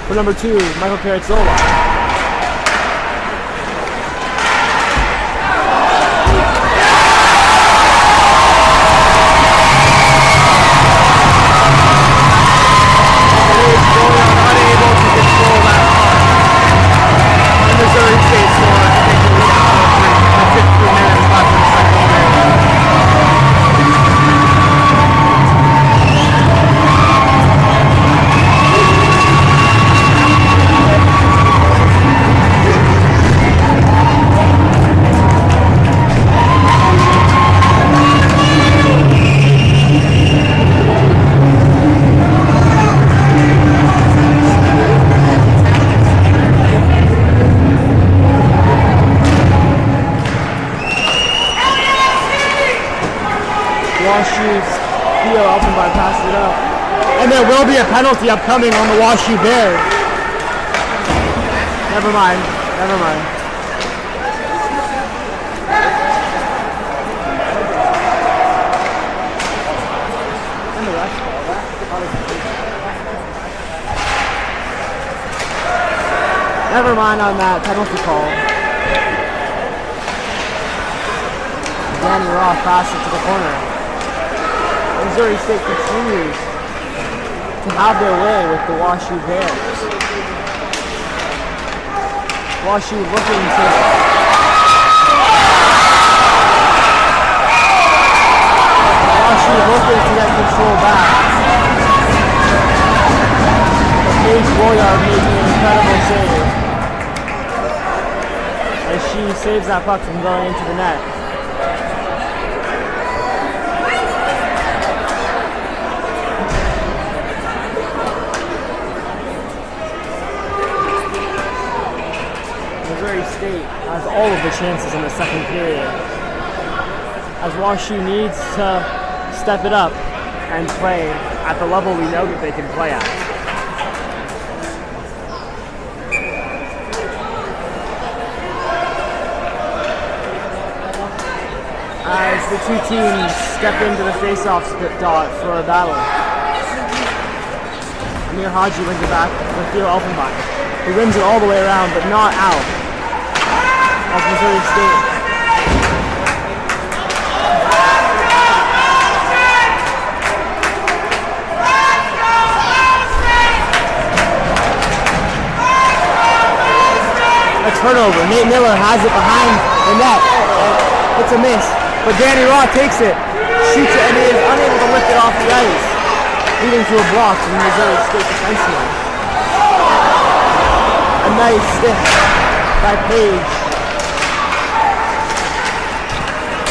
for number 2, Michael Carrizzola. Missouri State score, taking the lead out of 3 with 15 minutes left in the second period. WashU's Theo Elfenbein passes it up. And there will be a penalty upcoming on the WashU Bears. Never mind. Never mind. And the rest of all that. Never mind on that penalty call. Danny Roth passes to the corner. Missouri State continues to have their way with the WashU Bears. WashU looking to get control back. Paige Boyard making an incredible save as she saves that puck from going into the net. Missouri State has all of the chances in the second period, as WashU needs to step it up and play at the level we know that they can play at. As the two teams step into the face-off dot for a battle. Amir Haji wins it back with Theo Elfenbein. He wins it all the way around, but not out. As Missouri State a turnover. Nate Miller has it behind the net. It's a miss, but Danny Roth takes it, shoots it, and he is unable to lift it off the ice, leading to a block from the Missouri State defenseman. A nice stick by Page.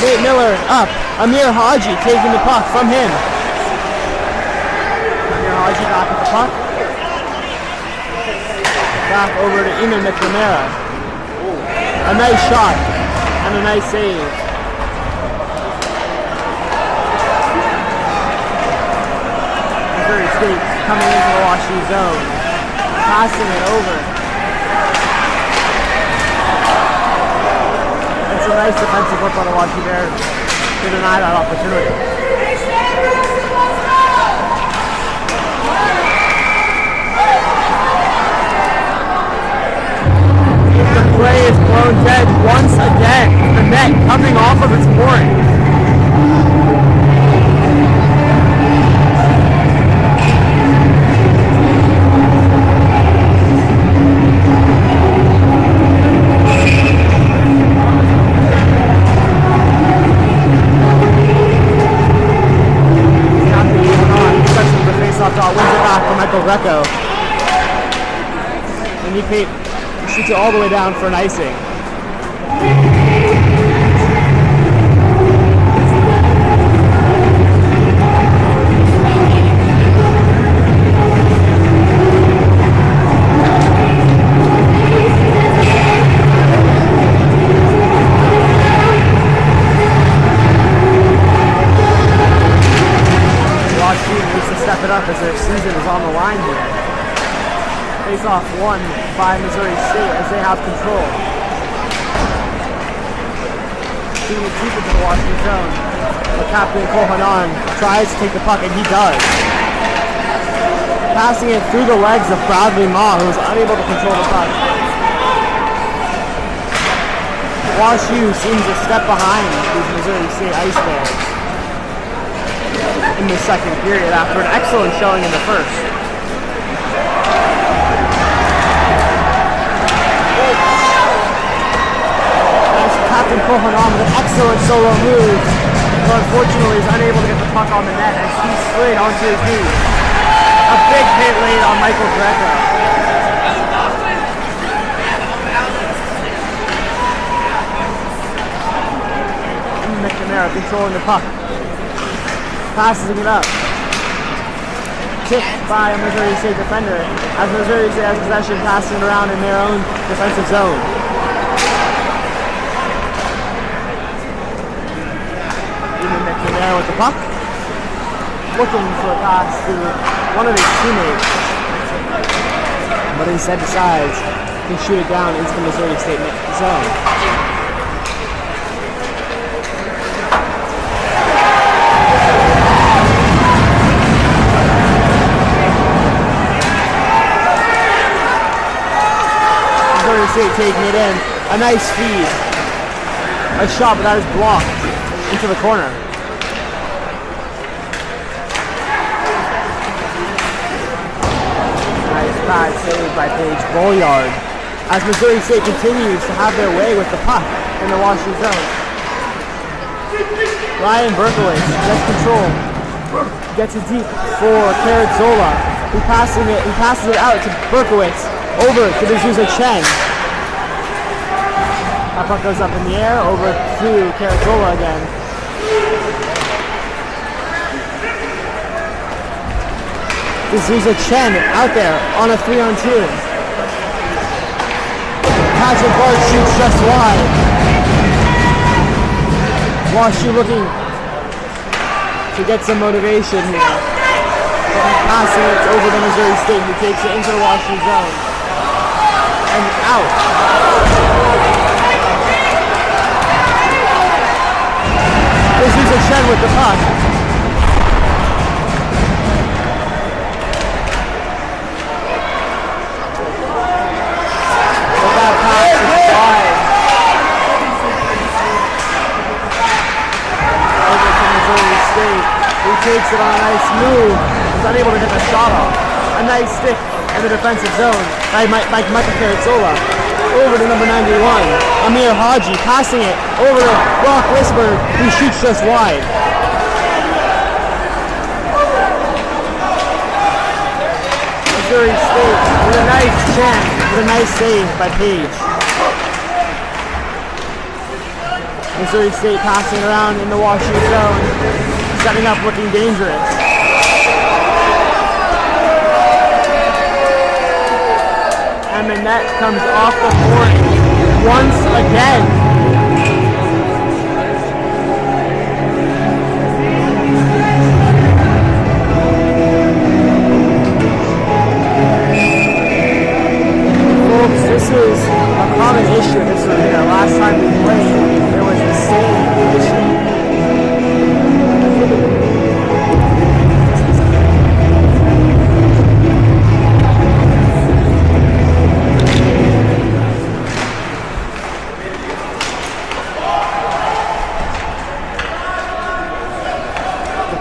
Nate Miller up. Amir Haji taking the puck from him. Amir Haji back at the puck. Back over to Eamon McNamara. A nice shot and a nice save. Missouri State coming into the WashU zone. Passing it over. It's a nice defensive look on the WashU Bears to deny that opportunity. The play is blown dead once again. The net coming off of its mooring. Wins it back for Michael Greco. And he shoots it all the way down for an icing. Step it up as their season is on the line here. Face off won by Missouri State as they have control. Keeping it deep into the WashU zone. But Captain Cole Hanan tries to take the puck, and he does. Passing it through the legs of Bradley Ma, who is unable to control the puck. WashU seems to step behind these Missouri State Ice Bears in the second period after an excellent showing in the first. As Captain Kohanon with an excellent solo move, but unfortunately is unable to get the puck on the net as he slid onto his knees. A big hit laid on Michael Greco. And McNamara controlling the puck. Passing it up. Tipped by a Missouri State defender as Missouri State has possession, passing it around in their own defensive zone. Even McNamara with the puck. Looking for a pass to one of his teammates. But instead decides can shoot it down into the Missouri State zone. Missouri State taking it in. A nice feed. A shot, but that is blocked into the corner. Nice pass saved by Paige Bolyard as Missouri State continues to have their way with the puck in the WashU zone. Ryan Berkowitz gets control, gets it deep for Carrazzola, who passes it out to Berkowitz, over to D'Souza Chen. That puck goes up in the air, over to Carrazzola again. D'Souza Chen out there on a 3-on-2. Patrick Bart shoots just wide. WashU looking to get some motivation here. Passing it over to Missouri State, who takes it into the WashU zone. And out. D'Souza Chen with the puck. But that pass is wide. Over to Missouri State, who takes it on a nice move. Is unable to get the shot off. A nice stick in the defensive zone by Michael Carrazzola. Over to number 91, Amir Haji, passing it over to Brock Wisberg, who shoots just wide. Missouri State with a nice chance, with a nice save by Paige. Missouri State passing around in the WashU zone, setting up, looking dangerous. And the net comes off the board once again. Folks, this is a common issue this arena. Last time we played, there was the same issue.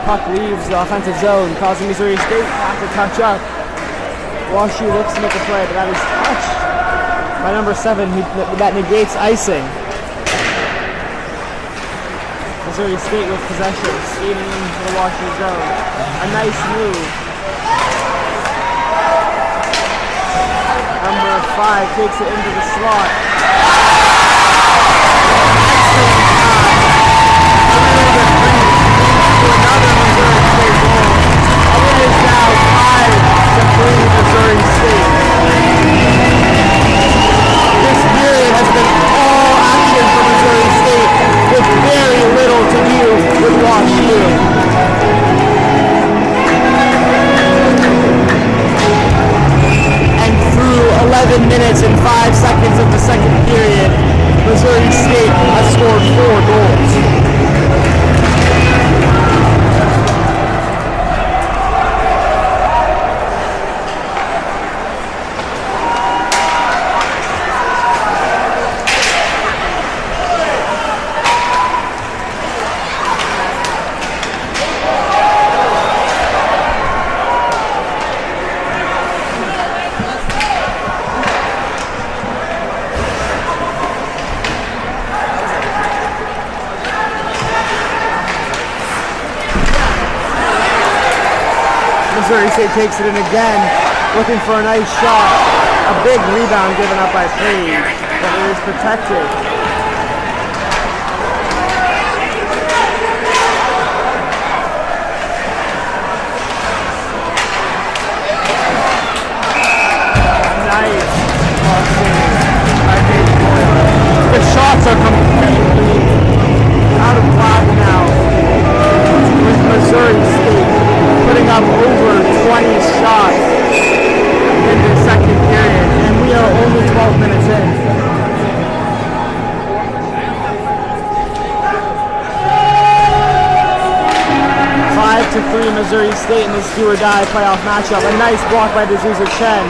Puck leaves the offensive zone, causing Missouri State to have to touch up. WashU looks to make a play, but that is touched by number 7, that negates icing. Missouri State with possession, skating into the WashU zone. A nice move. Number 5 takes it into the slot. Missouri State. This period has been all action for Missouri State with very little to do with WashU. And through 11 minutes and 5 seconds of the second period, Missouri State has scored 4 goals. Missouri State takes it in again, looking for a nice shot. A big rebound given up by Paige, but it is protected. Nice by Paige Boyle. The shots are completely out of whack now with Missouri State putting up over 20 shots in the second period, and we are only 12 State in this do-or-die playoff matchup. A nice block by D'Souza Chen.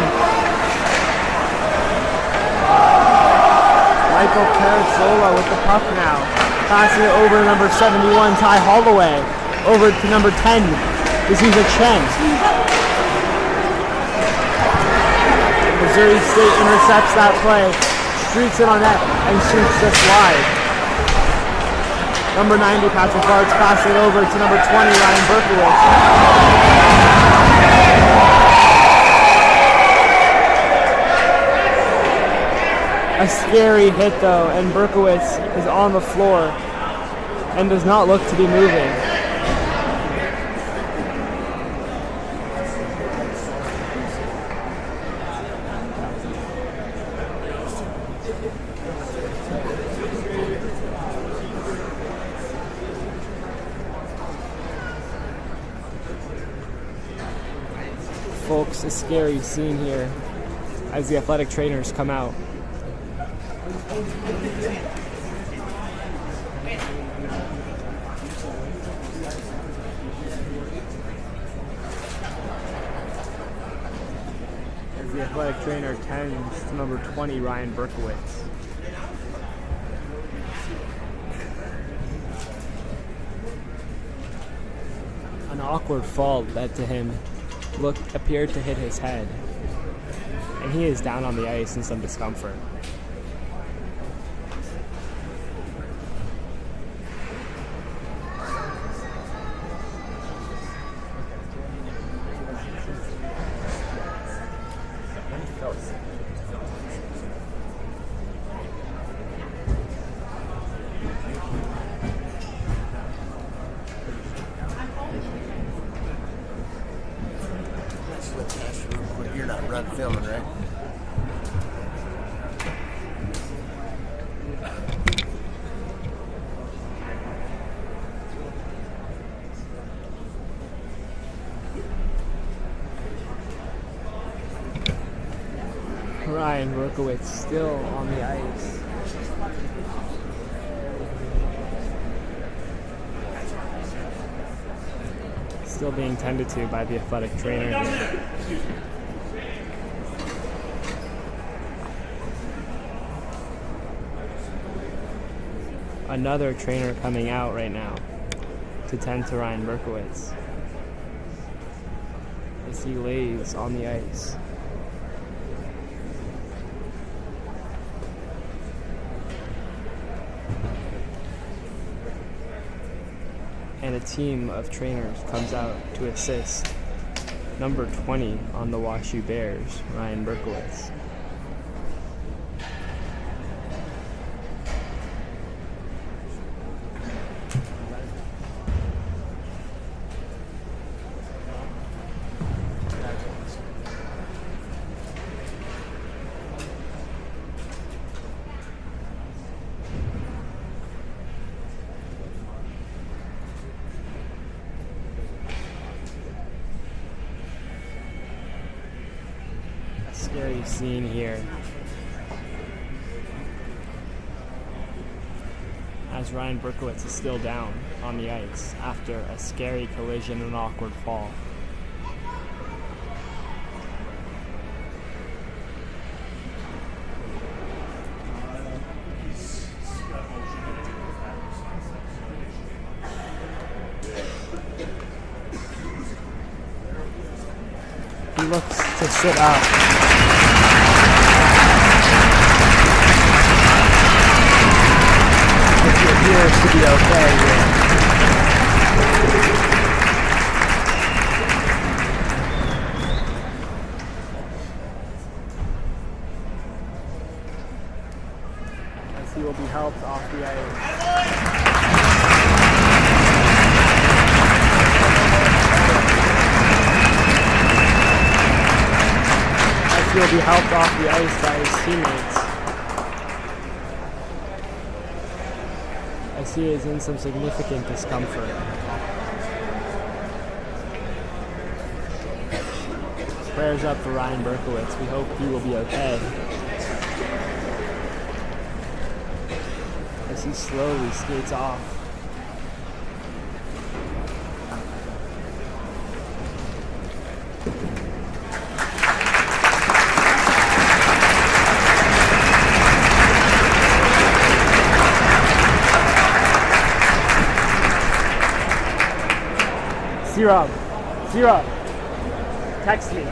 Michael Carasola with the puck now. Passing it over to number 71, Ty Holloway. Over to number 10, D'Souza Chen. Missouri State intercepts that play, streaks it on net, and shoots this wide. Number 90, Patrick Bartz, passing it over to number 20, Ryan Berkowitz. A scary hit though, and Berkowitz is on the floor and does not look to be moving. Folks, a scary scene here as the athletic trainers come out. As the athletic trainer tends to number 20, Ryan Berkowitz. An awkward fall led to him appeared to hit his head, and he is down on the ice in some discomfort.
You're not run filming, right?
Ryan Berkowitz still on the ice. Still being tended to by the athletic trainer. Another trainer coming out right now to tend to Ryan Berkowitz as he lays on the ice. And a team of trainers comes out to assist number 20 on the WashU Bears, Ryan Berkowitz. Scary scene here as Ryan Berkowitz is still down on the ice after a scary collision and an awkward fall. He looks to sit up. Appears to be okay here. As he will be helped off the ice. As he will be helped off the ice by his teammates. As he is in some significant discomfort. Prayers up for Ryan Berkowitz. We hope he will be okay. As he slowly skates off. C-Rob. C-Rob. Text me.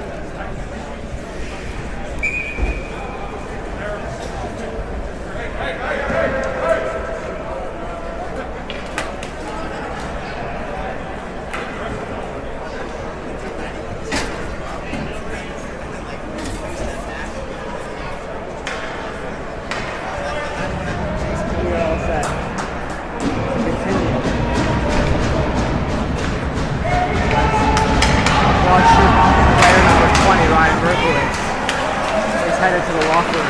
We're all set. Continue. WashU player number 20, Ryan Berkowitz, is headed to the locker room.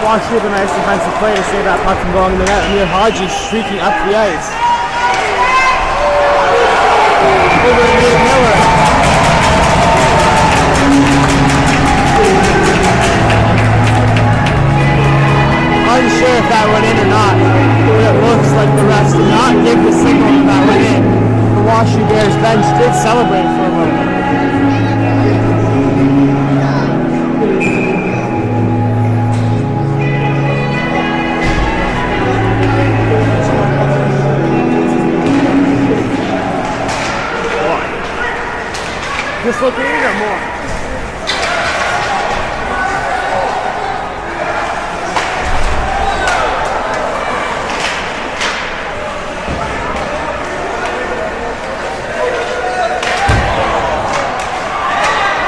WashU with a nice defensive play to save that puck from going in the net. Amir Haji streaking up the ice. Over to Nate Miller. Unsure if that went in or not. It looks like the refs did not give the signal that that went in. The WashU Bears bench did celebrate for a moment. Dislocated or more?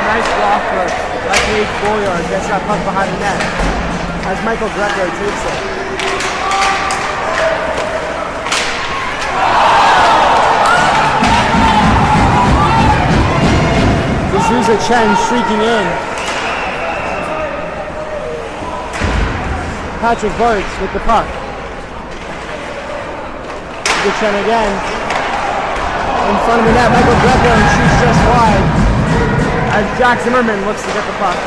Nice block for Gage Boyard. Gets that puck behind the net as Michael Greco takes it. D'Souza Chen streaking in. Patrick Bartz with the puck. Good Chen again. In front of the net, Michael Greco shoots just wide as Jack Zimmerman looks to get the puck.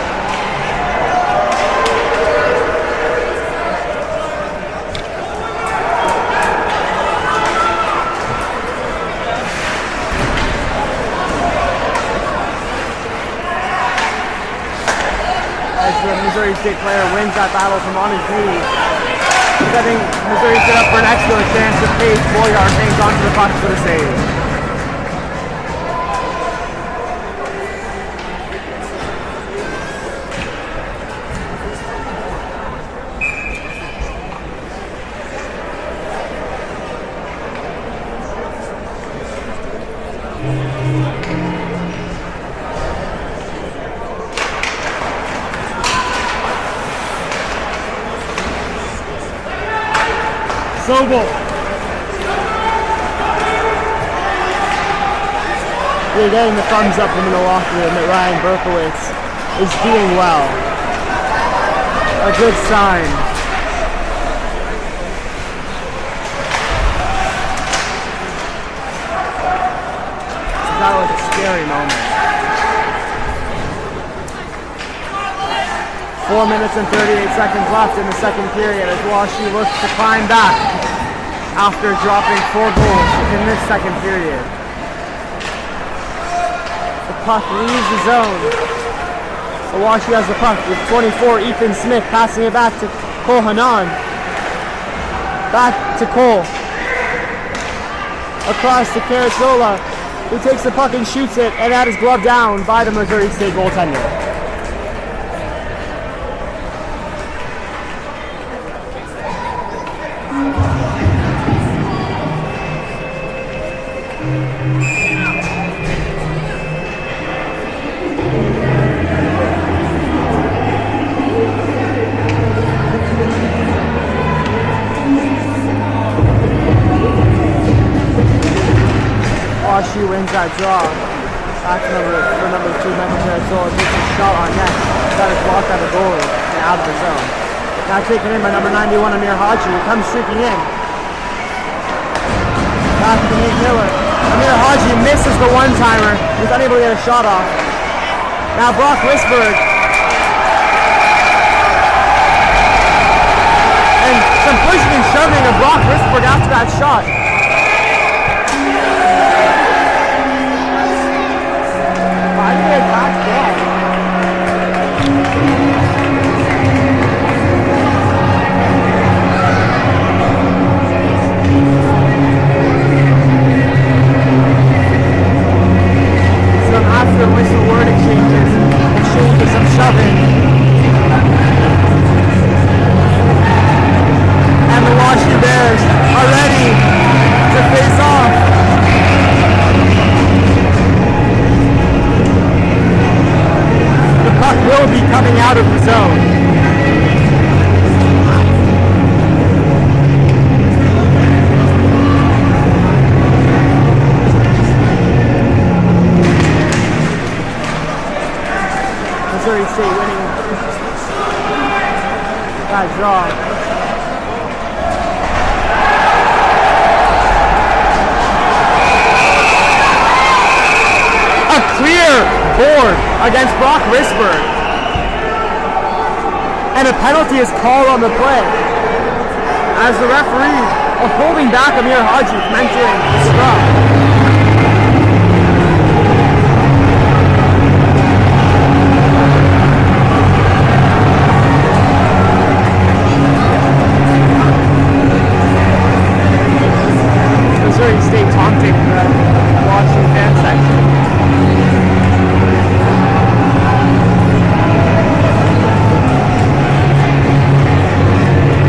As the Missouri State player wins that battle from on his knees, setting Missouri State up for an excellent chance if Gage Boyard hangs onto the puck for the save. Sobel. You're getting the thumbs up from the locker room that Ryan Berkowitz is doing well. A good sign. That was a scary moment. 4 minutes and 38 seconds left in the second period as WashU looks to climb back after dropping 4 goals in this second period. The puck leaves the zone. WashU has the puck with 24, Ethan Smith passing it back to Cole Hanan. Back to Cole. Across to Carasola, who takes the puck and shoots it, and that is gloved down by the Missouri State goaltender. WashU wins that draw. That's for number 2, MACHA takes a shot on net. That is blocked by the goalie and out of the zone. Now taken in by number 91, Amir Haji, who comes streaking in. Back to Nate Miller. Amir Haji misses the one-timer. He's unable to get a shot off. Now Brock Risberg. And some pushing and shoving of Brock Risberg after that shot. I think it's back there. Some after whistle word exchanges and some shoving. And the WashU Bears are ready to face off. The puck will be coming out of the zone. Missouri State winning that draw. A clear board against Brock Risberg. And a penalty is called on the play as the referees are holding back Amir Haji from entering the scrum. Missouri State taunting the WashU fan section.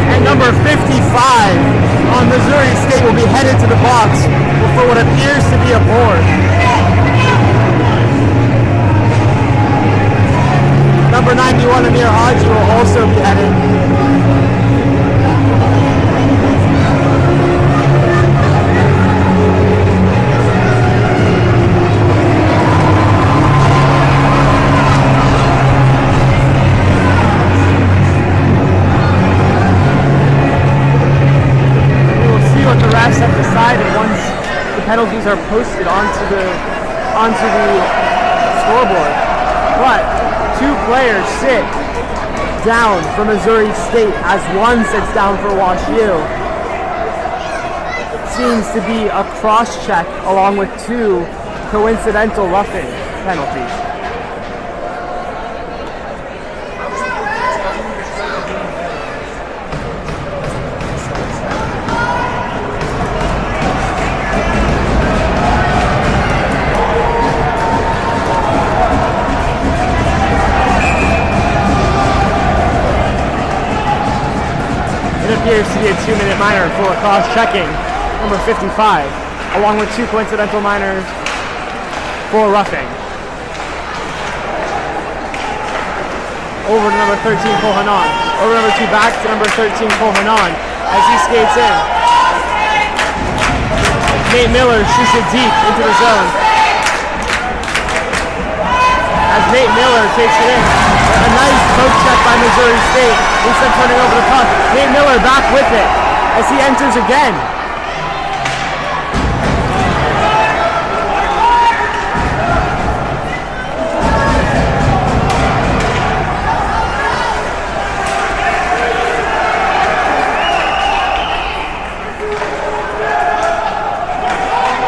And number 55 on Missouri State will be headed to the box for what appears to be a board. Number 91, Amir Haji, will also be headed. Have decided once the penalties are posted onto the scoreboard. But 2 players sit down for Missouri State as one sits down for WashU. Seems to be a cross-check along with 2 coincidental roughing penalties. Appears to be a 2-minute minor for cross-checking number 55, along with 2 coincidental minors for roughing. Over to number 13, Cole Hanan. Over number 2, back to number 13, Cole Hanan, as he skates in. Nate Miller shoots it deep into the zone. As Nate Miller takes it in. A nice poke check by Missouri State. Instead of turning over the puck. Nate Miller back with it as he enters again.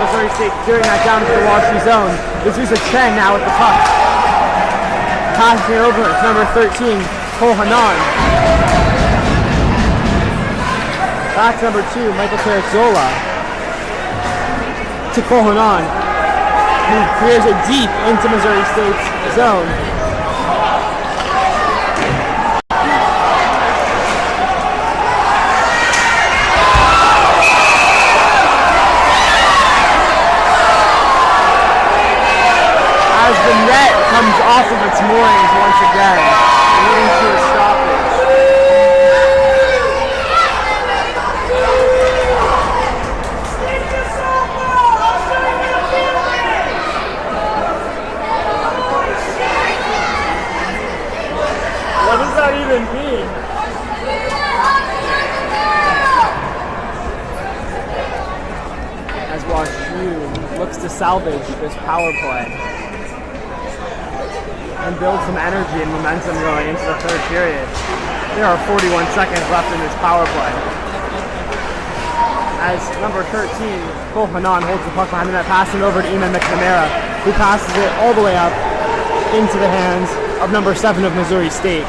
Missouri State clearing that down to the WashU zone. This is a Chen now with the puck. Passing it over to number 13, Cole Hanan. Back to number 2, Michael Terrazzola. To Cole Hanan, who clears it deep into Missouri State's zone. As the net comes off of its moorings once again, leading to a stoppage. WashU looks to salvage this power play and build some energy and momentum going into the third period. There are 41 seconds left in this power play. As number 13, Cole Hanan holds the puck behind the net, passing over to McNamara, who passes it all the way up into the hands of number 7 of Missouri State,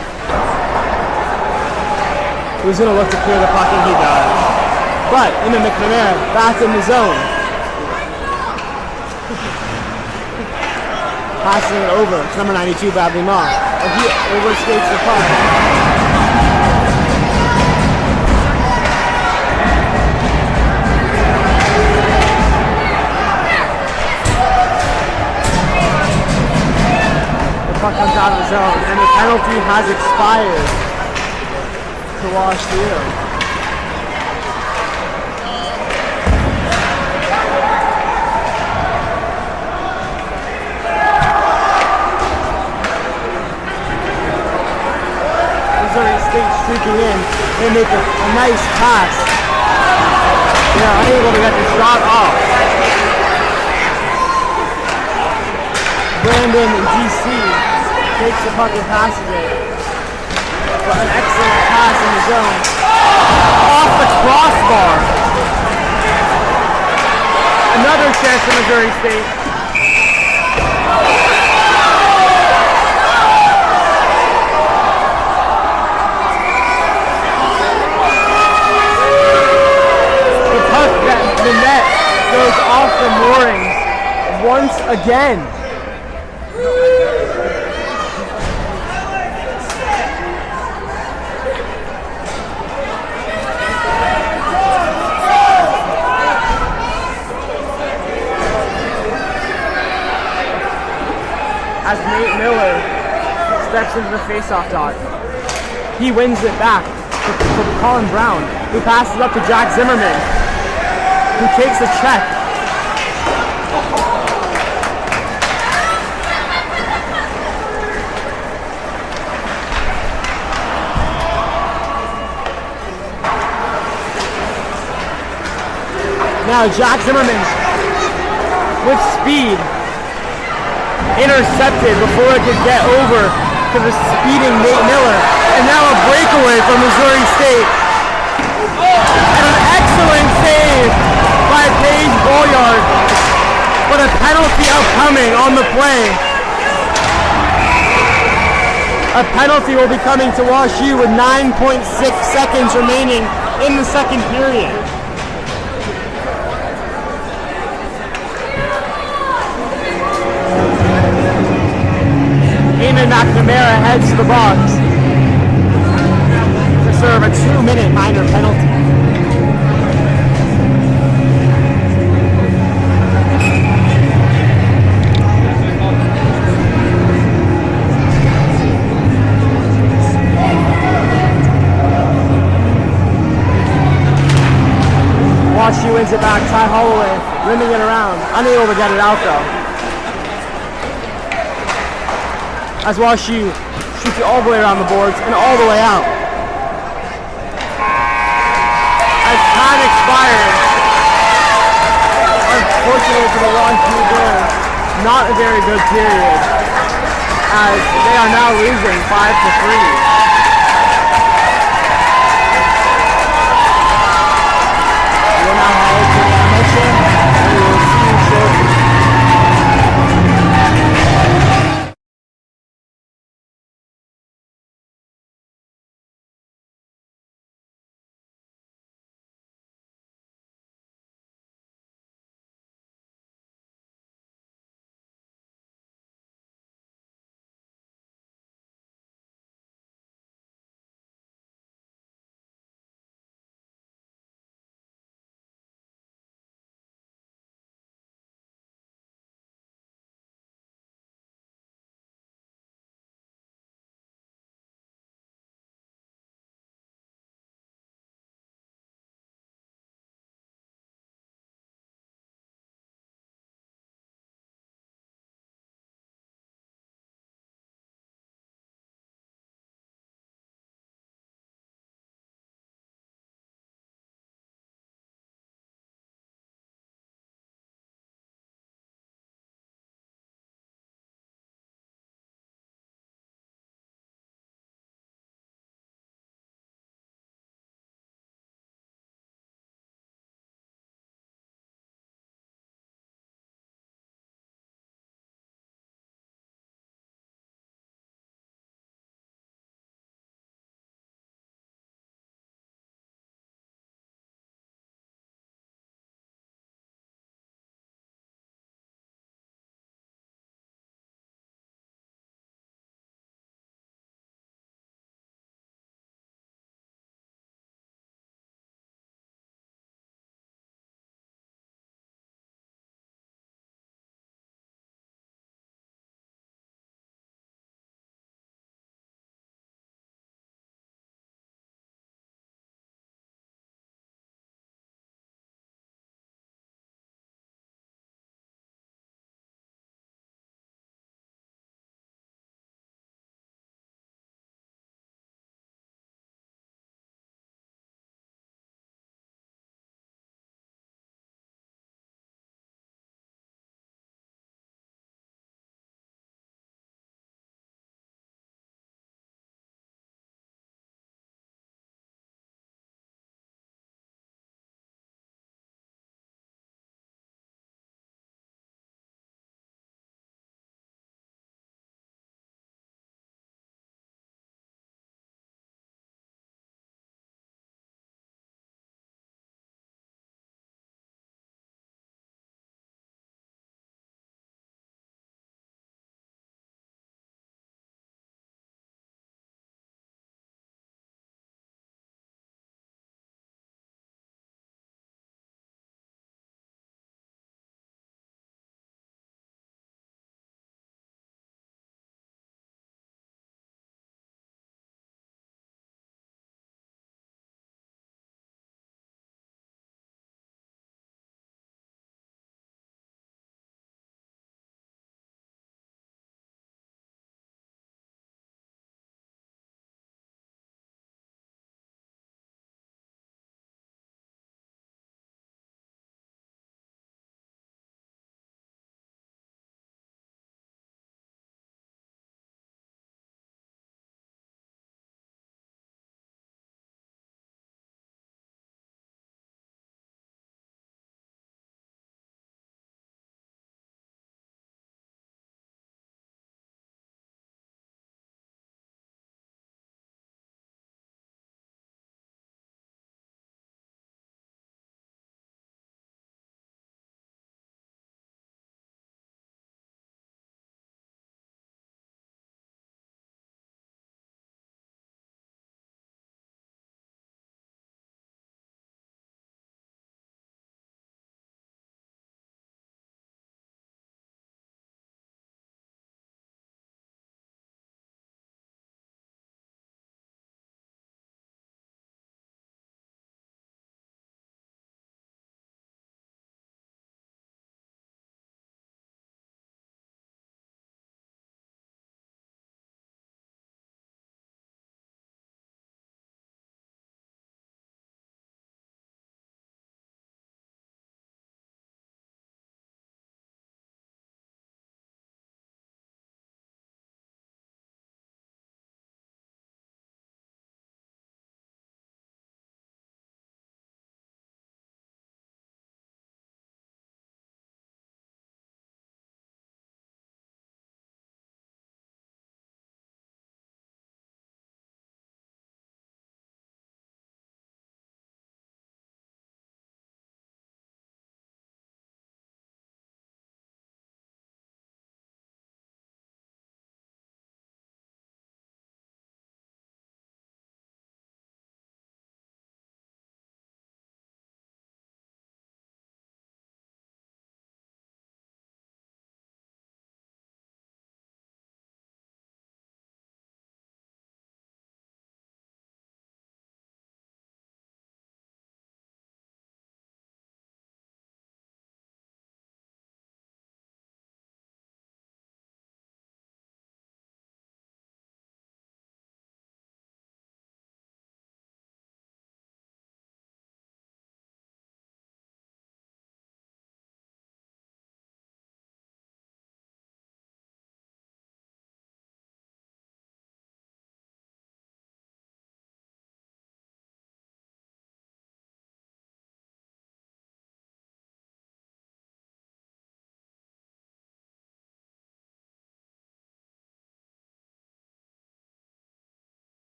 who's going to look to clear the puck, and he does. But McNamara back in the zone, passing it over to number 92, Bradley Moss, and he overskates the puck. Puck comes out of the zone, and the penalty has expired to WashU. Missouri State streaking in. They make a nice pass. They are unable to get the shot off. Brandon DC takes the puck and passes it. But an excellent pass in the zone. Off the crossbar. Another chance for Missouri State. The puck, the net goes off the moorings once again. As Nate Miller steps into the faceoff dot, he wins it back for Colin Brown, who passes up to Jack Zimmerman, who takes the check. Now Jack Zimmerman with speed intercepted before it could get over to the speeding Nate Miller. And now a breakaway from Missouri State. And an excellent save by Paige Bolyard. But a penalty upcoming on the play. A penalty will be coming to WashU with 9.6 seconds remaining in the second period. McNamara heads to the box to serve a 2-minute minor penalty. WashU wins it back. Ty Holloway rimming it around, unable to get it out though. As WashU shoots it all the way around the boards and all the way out. As time expired, unfortunately for the WashU Bulls, not a very good period, as they are now losing 5-3.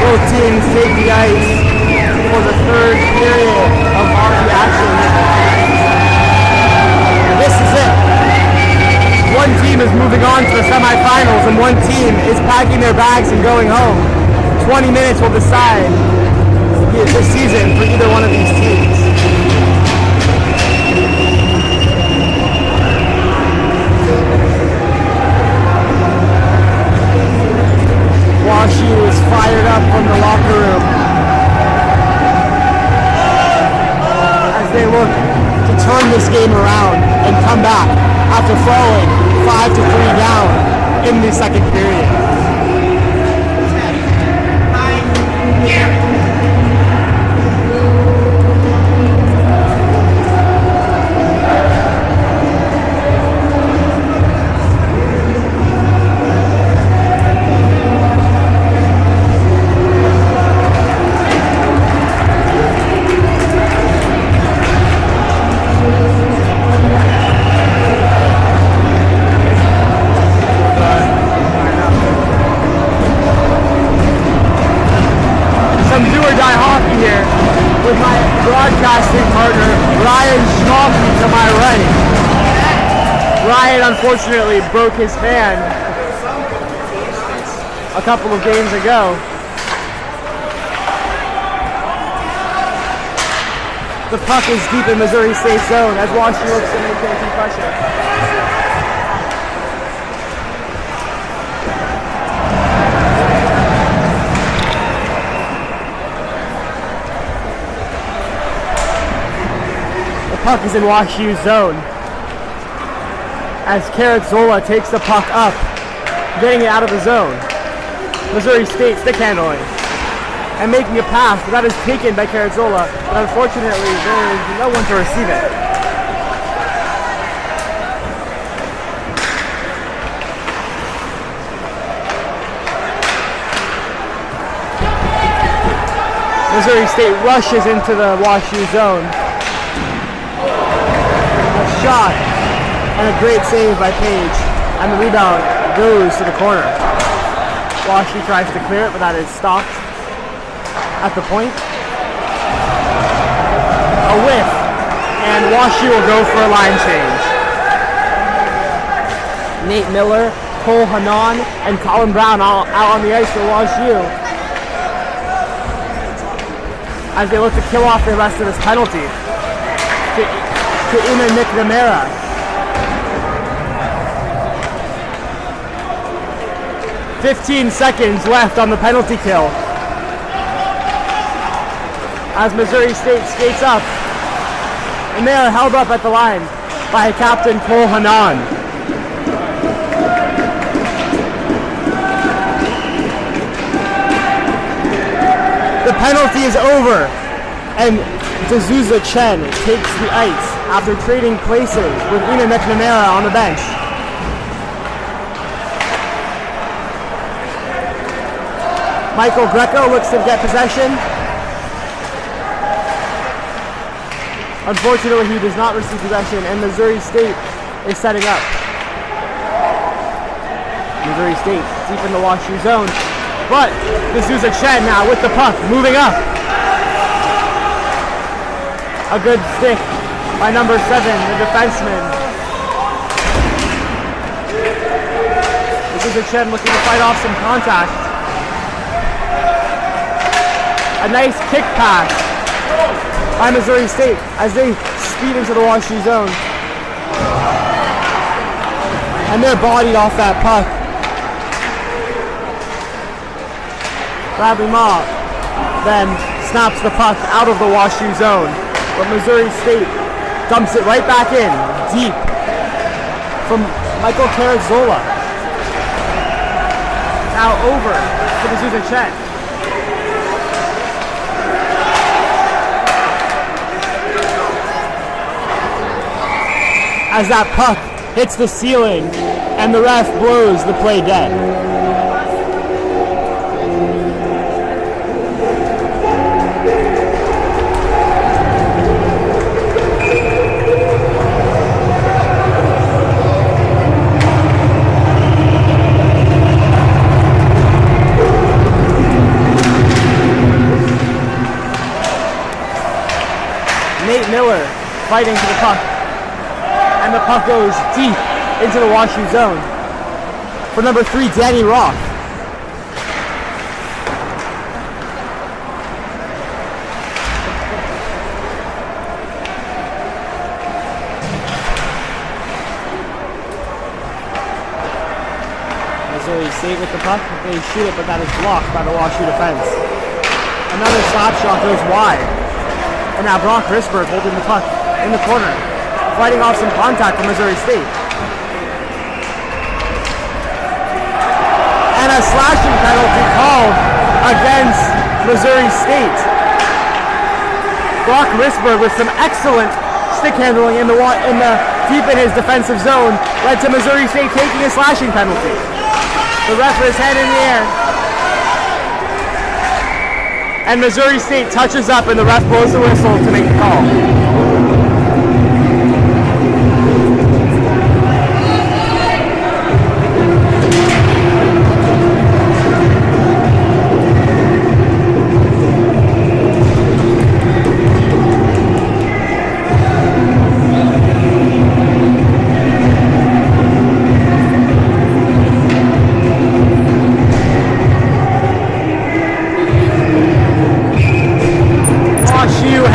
Both teams take the ice for the third period of hockey action. This is it. One team is moving on to the semifinals and one team is packing their bags and going home. 20 minutes will decide the season for either one of these teams. WashU is fired up from the locker room as they look to turn this game around and come back after falling 5-3 down in the second period. With my broadcasting partner, Ryan Schmalke, to my right. Ryan unfortunately broke his hand a couple of games ago. The puck is deep in Missouri State zone as WashU looks to maintain compression. Puck is in WashU's zone as Zola takes the puck up, getting it out of the zone. Missouri State stick handling and making a pass, but that is taken by Zola, but unfortunately there is no one to receive it. Missouri State rushes into the WashU zone. Shot and a great save by Page, and the rebound goes to the corner. WashU tries to clear it, but that is stopped at the point. A whiff, and WashU will go for a line change. Nate Miller, Cole Hanan, and Colin Brown all out on the ice for WashU as they look to kill off the rest of this penalty. To McNamara. "15 seconds left on the penalty kill as Missouri State skates up, and they are held up at the line by Captain Cole Hanan. The penalty is over, and D'Souza Chen takes the ice after trading places with Ina McNamara on the bench. Michael Greco looks to get possession. Unfortunately, he does not receive possession, and Missouri State is setting up. Missouri State deep in the WashU zone, but D'Souza Chen now with the puck, moving up. A good stick by number 7, the defenseman. D'Souza Chen looking to fight off some contact. A nice kick pass by Missouri State as they speed into the WashU zone. And they're bodied off that puck. Bradley Ma then snaps the puck out of the WashU zone. But Missouri State dumps it right back in, deep, from Michael Carrizzola. Now over to D'Souza Chen. As that puck hits the ceiling and the ref blows the play dead. Nate Miller fighting for the puck. And the puck goes deep into the WashU zone for number 3, Danny Roth. Missouri State with the puck. They shoot it, but that is blocked by the WashU defense. Another slap shot goes wide. And now Brock Risberg holding the puck in the corner, fighting off some contact from Missouri State. And a slashing penalty called against Missouri State. Brock Risberg with some excellent stick handling in the deep in his defensive zone led to Missouri State taking a slashing penalty. The ref with his head in the air. And Missouri State touches up and the ref blows the whistle to make the call.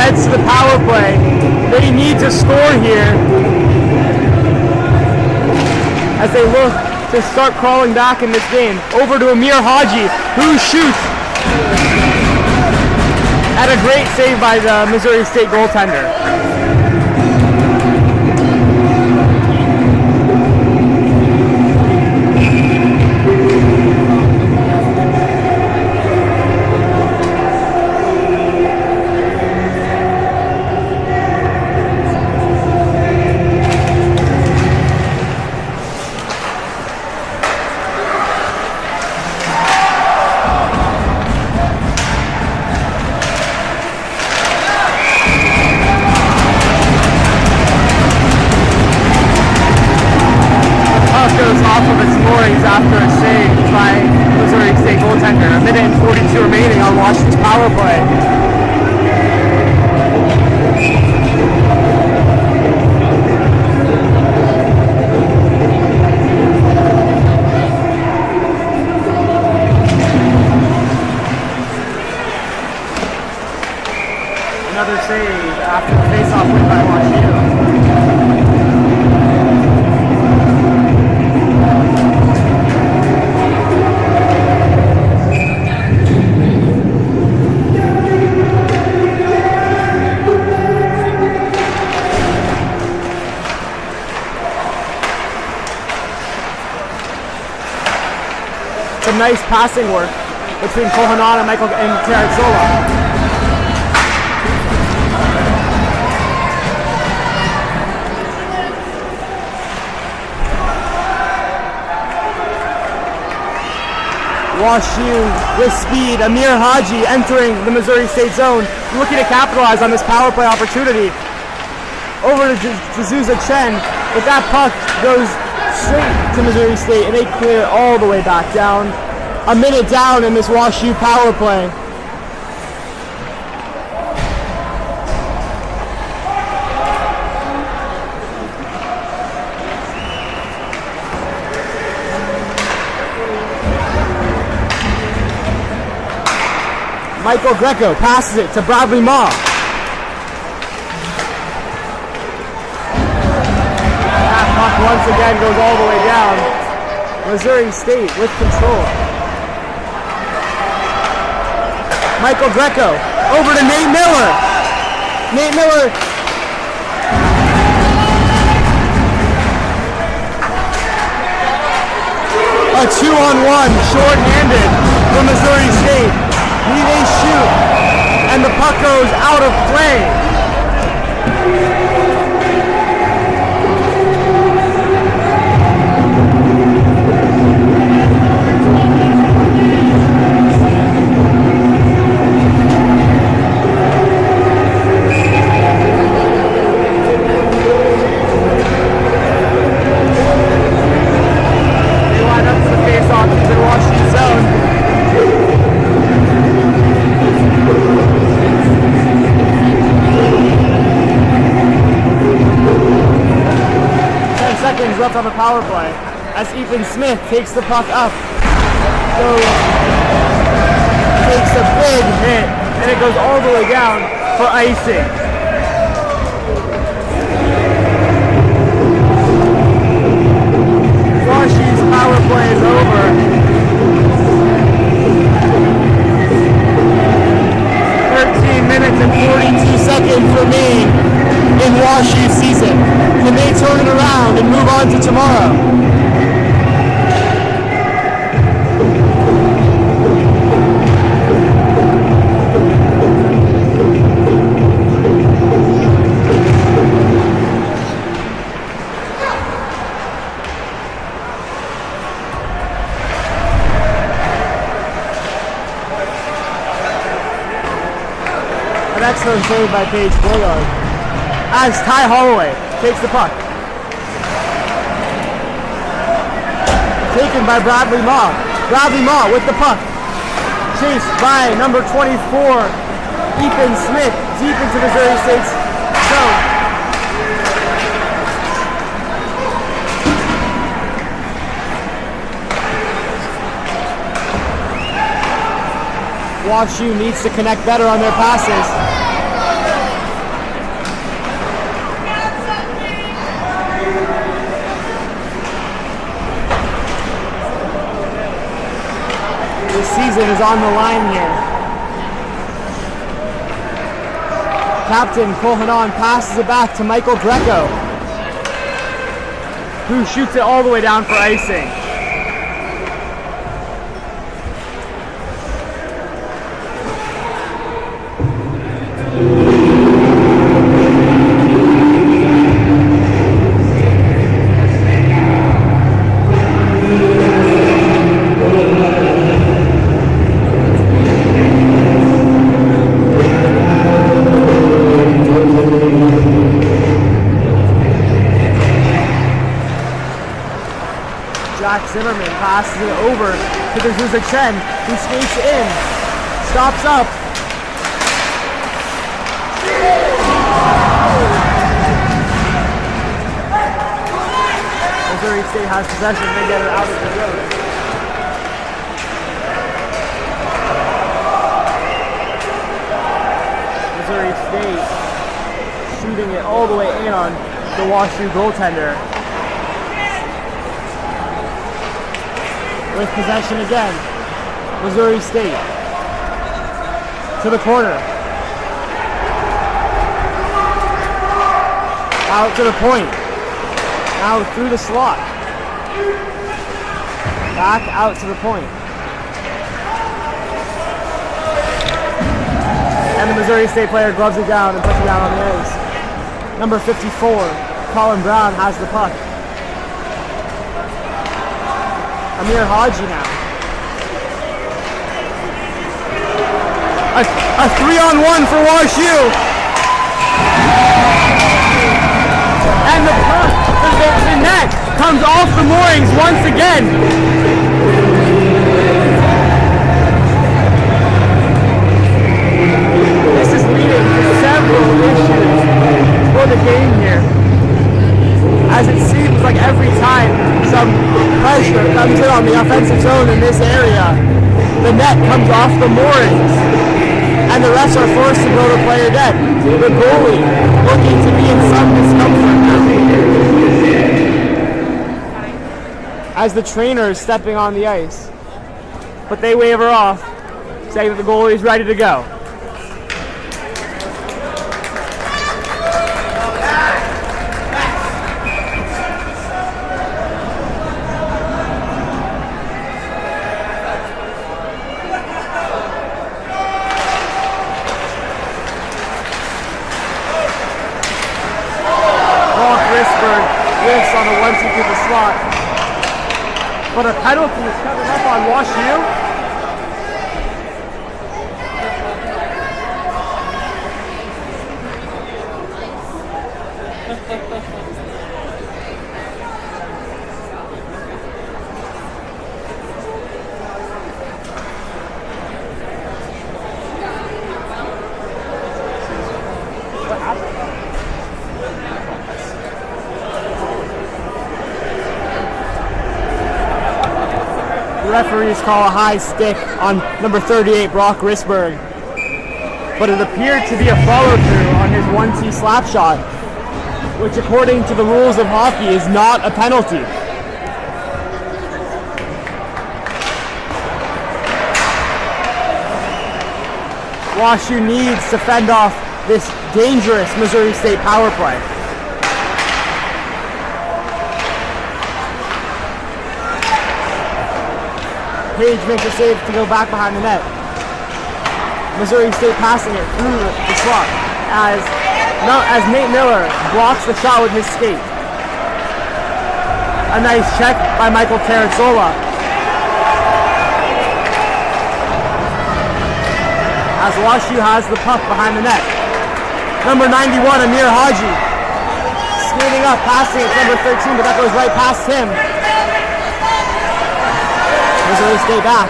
Heads to the power play. They need to score here as they look to start crawling back in this game. Over to Amir Haji, who shoots at a great save by the Missouri State goaltender. Off of its moorings after a save by Missouri State goaltender. 1:42 remaining on WashU's power play. Another save after the face-off win by WashU. Some nice passing work between Kohanan and Michael and Terrazzola. WashU with speed. Amir Haji entering the Missouri State zone, looking to capitalize on this power play opportunity. Over to Zuzua Chen, but that puck goes straight to Missouri State, and they clear all the way back down. A minute down in this WashU power play. Michael Greco passes it to Bradley Ma. That puck once again goes all the way down. Missouri State with control. Michael Greco over to Nate Miller. Nate Miller. A 2-on-1 short-handed for Missouri State. They shoot, and the puck goes out of play. They line up for the face-off in WashU zone. minutes on the power play as Ethan Smith takes the puck up. Takes a big hit, and it goes all the way down for icing. WashU's power play is over. 13 minutes and 42 seconds remain in WashU season. Can they turn it around and move on to tomorrow? Excellent save by Paige Bullard as Ty Holloway takes the puck. Taken by Bradley Maw. Bradley Maw with the puck. Chased by number 24, Ethan Smith, deep into Missouri State's zone. WashU needs to connect better on their passes. This season is on the line here. Captain Cole Hanan passes it back to Michael Greco, who shoots it all the way down for icing. Zimmerman passes it over to the Zuzek Chen, who skates in, stops up. Missouri State has possession, they get it out of the zone. Missouri State shooting it all the way in on the WashU goaltender. With possession again, Missouri State to the corner, out to the point, now through the slot, back out to the point, and the Missouri State player gloves it down and puts it down on the ice. Number 54, Colin Brown has the puck. Amir Haji now. A 3-on-1 for WashU. And the net comes off the moorings once again. This is leading to several issues for the game here, as it seems like every time some pressure comes in on the offensive zone in this area, the net comes off the moorings, and the refs are forced to go to player dead. The goalie looking to be in some discomfort now, as the trainer is stepping on the ice, but they wave her off, saying that the goalie is ready to go. Lifts on a 1-2 through the slot, but a penalty is coming up on WashU. What happened? referees call a high stick on number 38, Brock Risberg. But it appeared to be a follow-through on his 1-T slap shot, which according to the rules of hockey is not a penalty. WashU needs to fend off this dangerous Missouri State power play. Page makes a save to go back behind the net. Missouri State passing it through the slot as Nate Miller blocks the shot with his skate. A nice check by Michael Carazzola. As WashU has the puck behind the net. Number 91, Amir Haji, skating up, passing it to number 13, but that goes right past him. Missouri State back,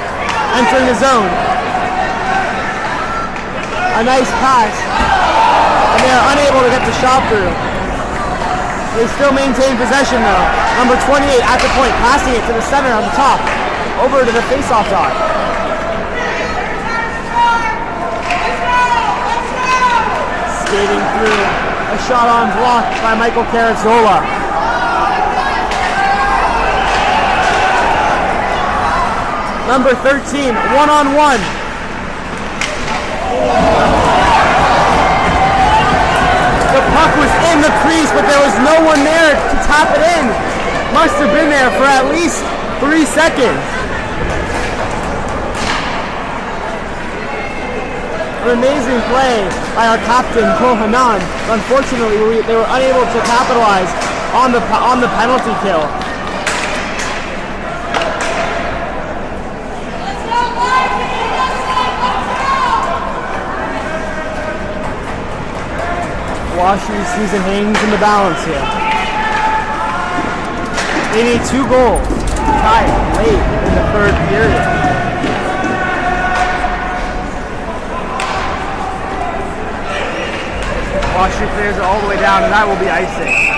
entering the zone. A nice pass, and they are unable to get the shot through. They still maintain possession though. Number 28 at the point, passing it to the center on the top, over to the face-off dot. Skating through, a shot on block by Michael Carazzola. Number 13, one-on-one. The puck was in the crease, but there was no one there to tap it in. Must have been there for at least 3 seconds. An amazing play by our captain, Cole Hanan. Unfortunately, they were unable to capitalize on the penalty kill. WashU's season hangs in the balance here. They need 2 goals to tie it late in the 3rd period. WashU clears it all the way down, and that will be icing.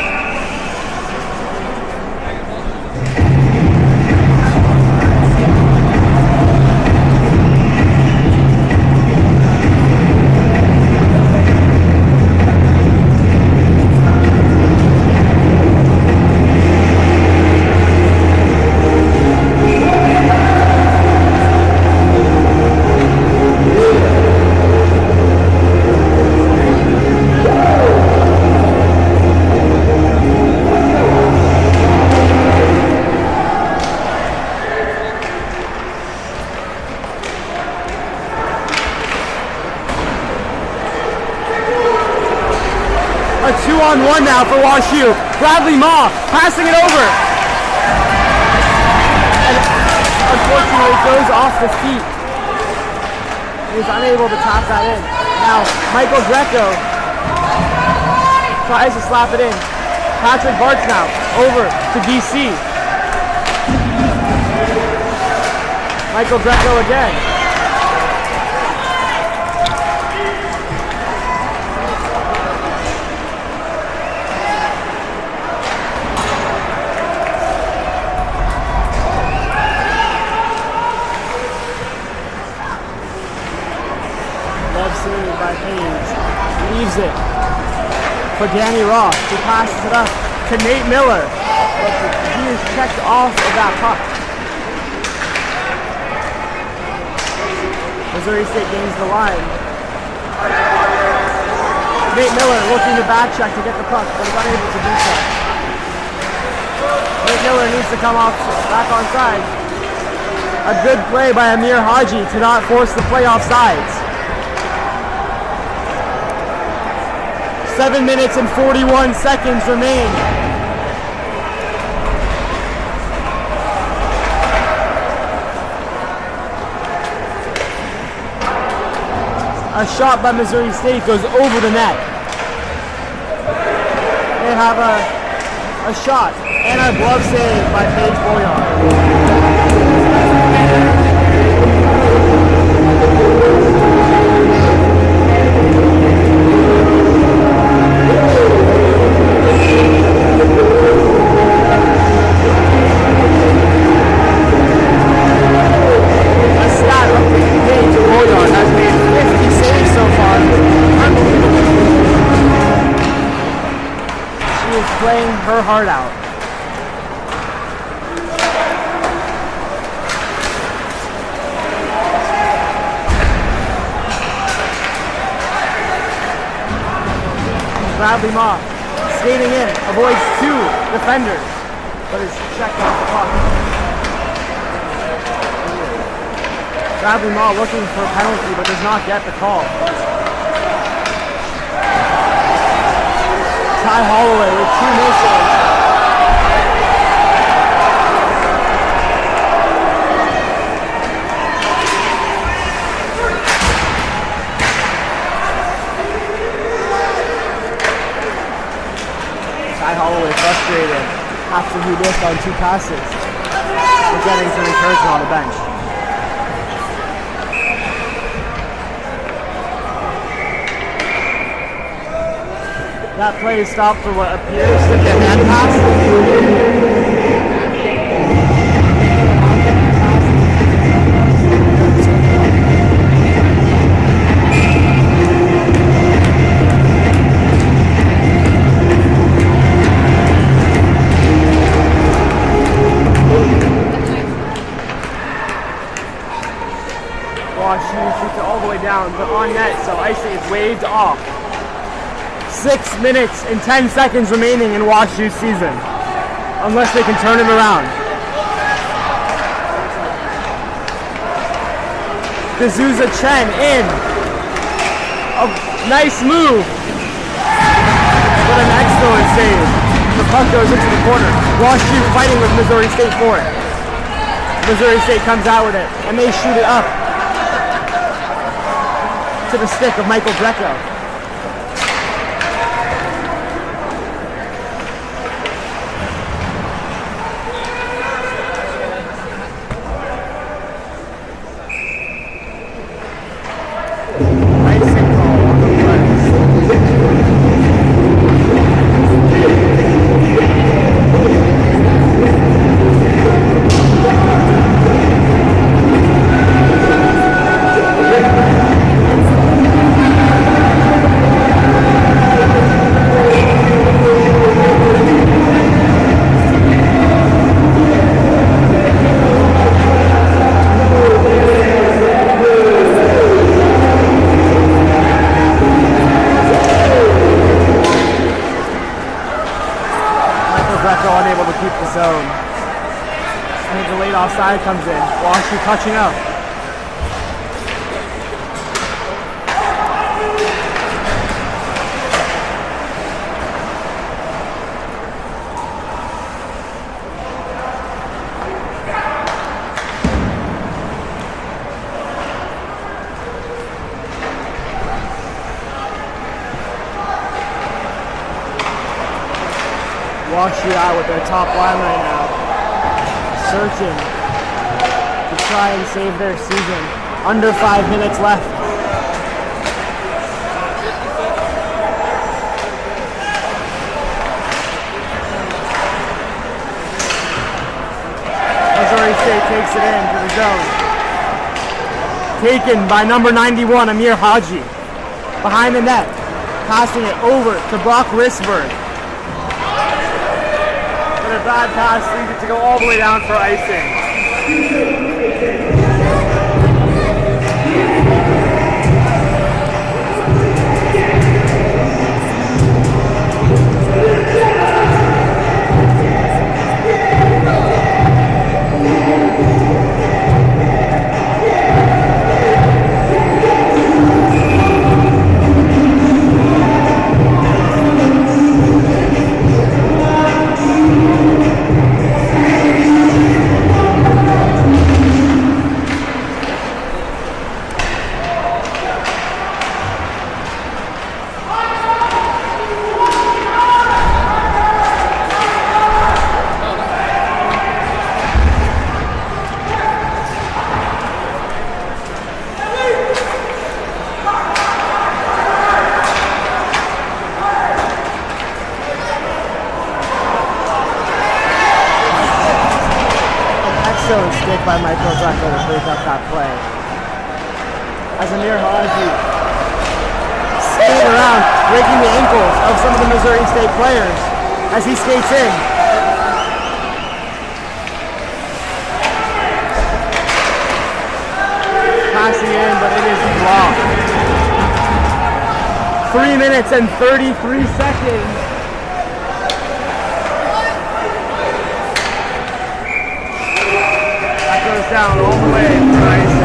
A 2-on-1 now for WashU. Bradley Ma passing it over. And unfortunately it goes off the feet. He's unable to tap that in. Now Michael Greco tries to slap it in. Patrick Bartz now over to DC. Michael Greco again. Saved by Page. Leaves it for Danny Ross, who passes it up to Nate Miller. But he is checked off of that puck. Missouri State gains the line. Nate Miller looking to back check to get the puck, but is unable to do so. Nate Miller needs to come off back on side. A good play by Amir Haji to not force the play off sides. 7 minutes and 41 seconds remain. A shot by Missouri State goes over the net. They have a shot and a glove save by Paige Bouillon. her heart out. Bradley Ma skating in, avoids two defenders, but is checked off the puck. Bradley Ma looking for a penalty, but does not get the call. Ty Holloway with two misses. Ty Holloway frustrated after he missed on two passes. We're getting some encouragement on the bench. That play is stopped for what appears to be a hand pass. WashU shoots it all the way down, but on net, so icing is waved off. 6 minutes and 10 seconds remaining in WashU's season, unless they can turn it around. D'Souza Chen in. A nice move. But an excellent save. The puck goes into the corner. WashU fighting with Missouri State for it. Missouri State comes out with it, and they shoot it up to the stick of Michael Greco. Unable to keep the zone. And the late offside comes in. WashU touching up. WashU out with their top line right now, searching to try and save their season. Under 5 minutes left. Missouri State takes it into the zone. Taken by number 91, Amir Haji. Behind the net, passing it over to Brock Risberg. A bad pass leads it to go all the way down for icing. Excellent stick by Michael Greco to break up that play. As Amir Haji skating around, breaking the ankles of some of the Missouri State players, as he skates in. Passing in, but it is blocked. 3 minutes and 33 seconds. That goes down all the way for icing.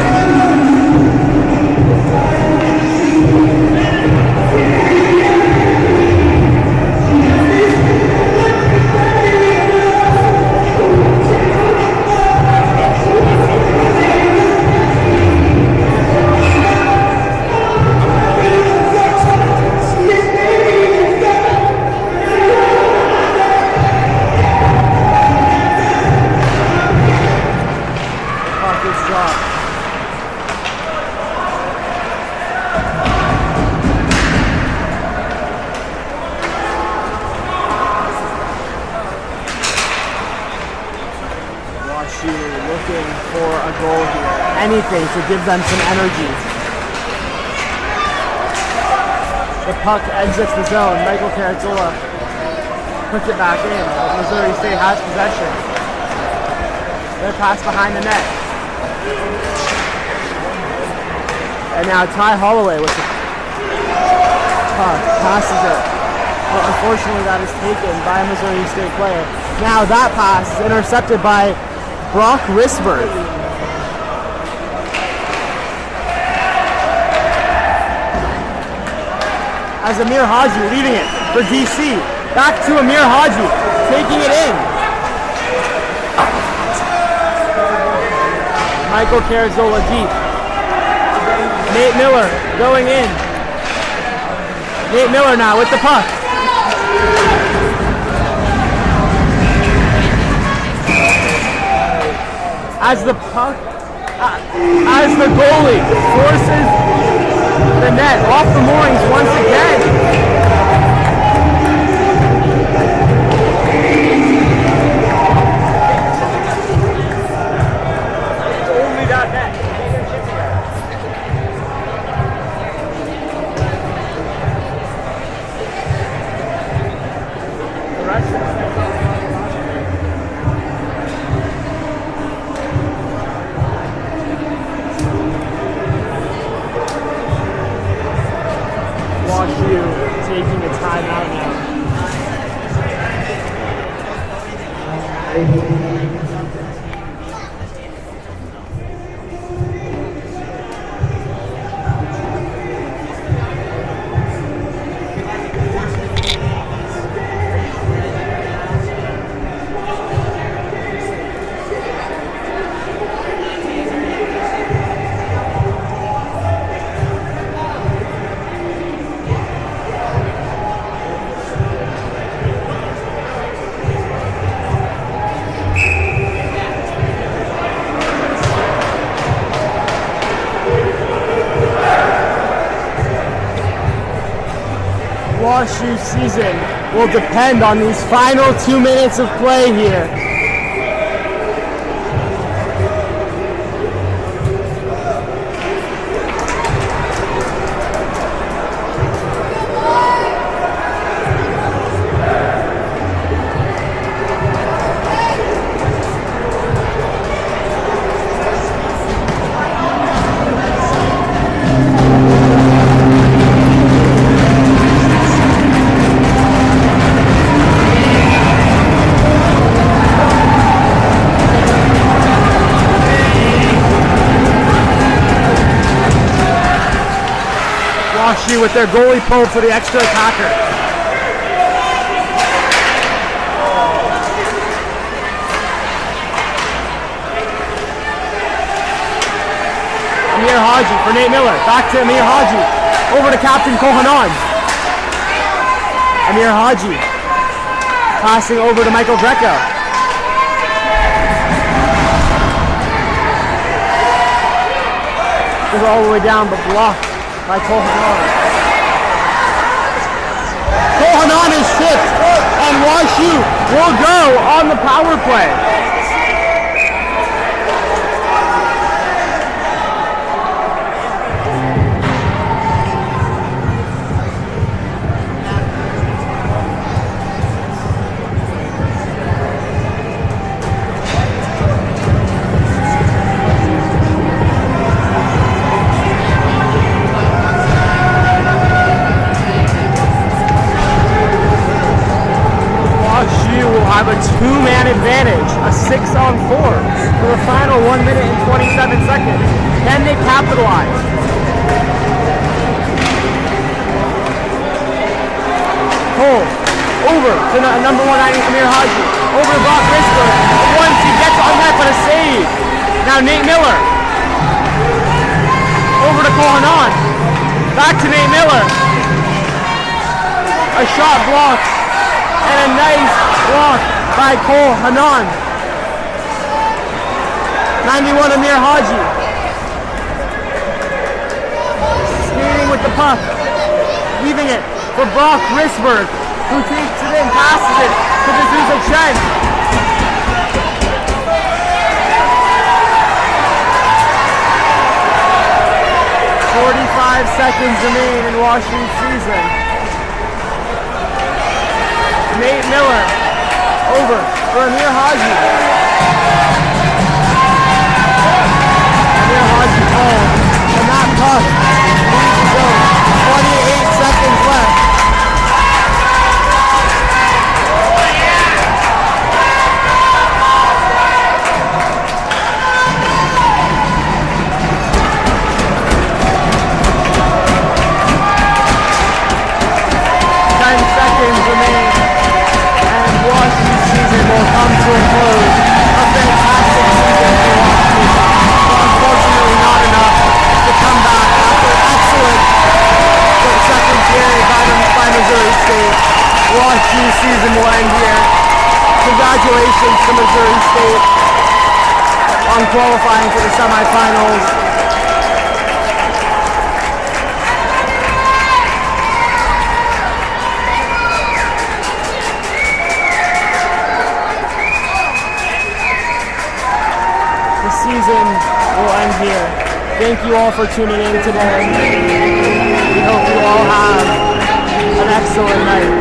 WashU looking for a goal here. Anything to give them some energy. The puck exits the zone. Michael Carrazzola puts it back in. But Missouri State has possession. Their pass behind the net. And now Ty Holloway with the puck. Passes it. But unfortunately that is taken by a Missouri State player. Now that pass is intercepted by Brock Risberg. As Amir Haji leading it for DC. Back to Amir Haji, taking it in. Michael Carrazzola deep. Nate Miller going in. Nate Miller now with the puck. As the puck, as the goalie forces the net off the moorings once again. Only that net. The rest of it. WashU taking a timeout now. WashU season will depend on these final 2 minutes of play here. WashU with their goalie pulled for the extra attacker. Amir Haji for Nate Miller. Back to Amir Haji. Over to Captain Kohanon. Amir Haji passing over to Michael Greco. Goes all the way down but blocked by Kohanon. Kohanon is shipped, and WashU will go on the power play. 6-on-4 for the final 1 minute and 27 seconds. Can they capitalize? Cole, over to number 190, Amir Haji. Over to Brock Risberg. Once he gets on that, but a save. Now Nate Miller. Over to Cole Hanan. Back to Nate Miller. A shot blocked. And a nice block by Cole Hanan. 91 Amir Haji. Skating with the puck. Leaving it for Brock Risberg, who takes it in, passes it to D'Souza Chen. "45 seconds remain in WashU season. Nate Miller over for Amir Haji. Amir Haji falls, and that puck leaves the zone. 28 seconds left. Remain, and WashU season will come to a close. A fantastic season for WashU, but unfortunately not enough to come back after excellent second period by Missouri State. WashU season will end here. Congratulations to Missouri State on qualifying for the semifinals. Season will end here. Thank you all for tuning in today. We hope you all have an excellent night.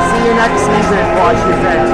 See you next season, WashU fans.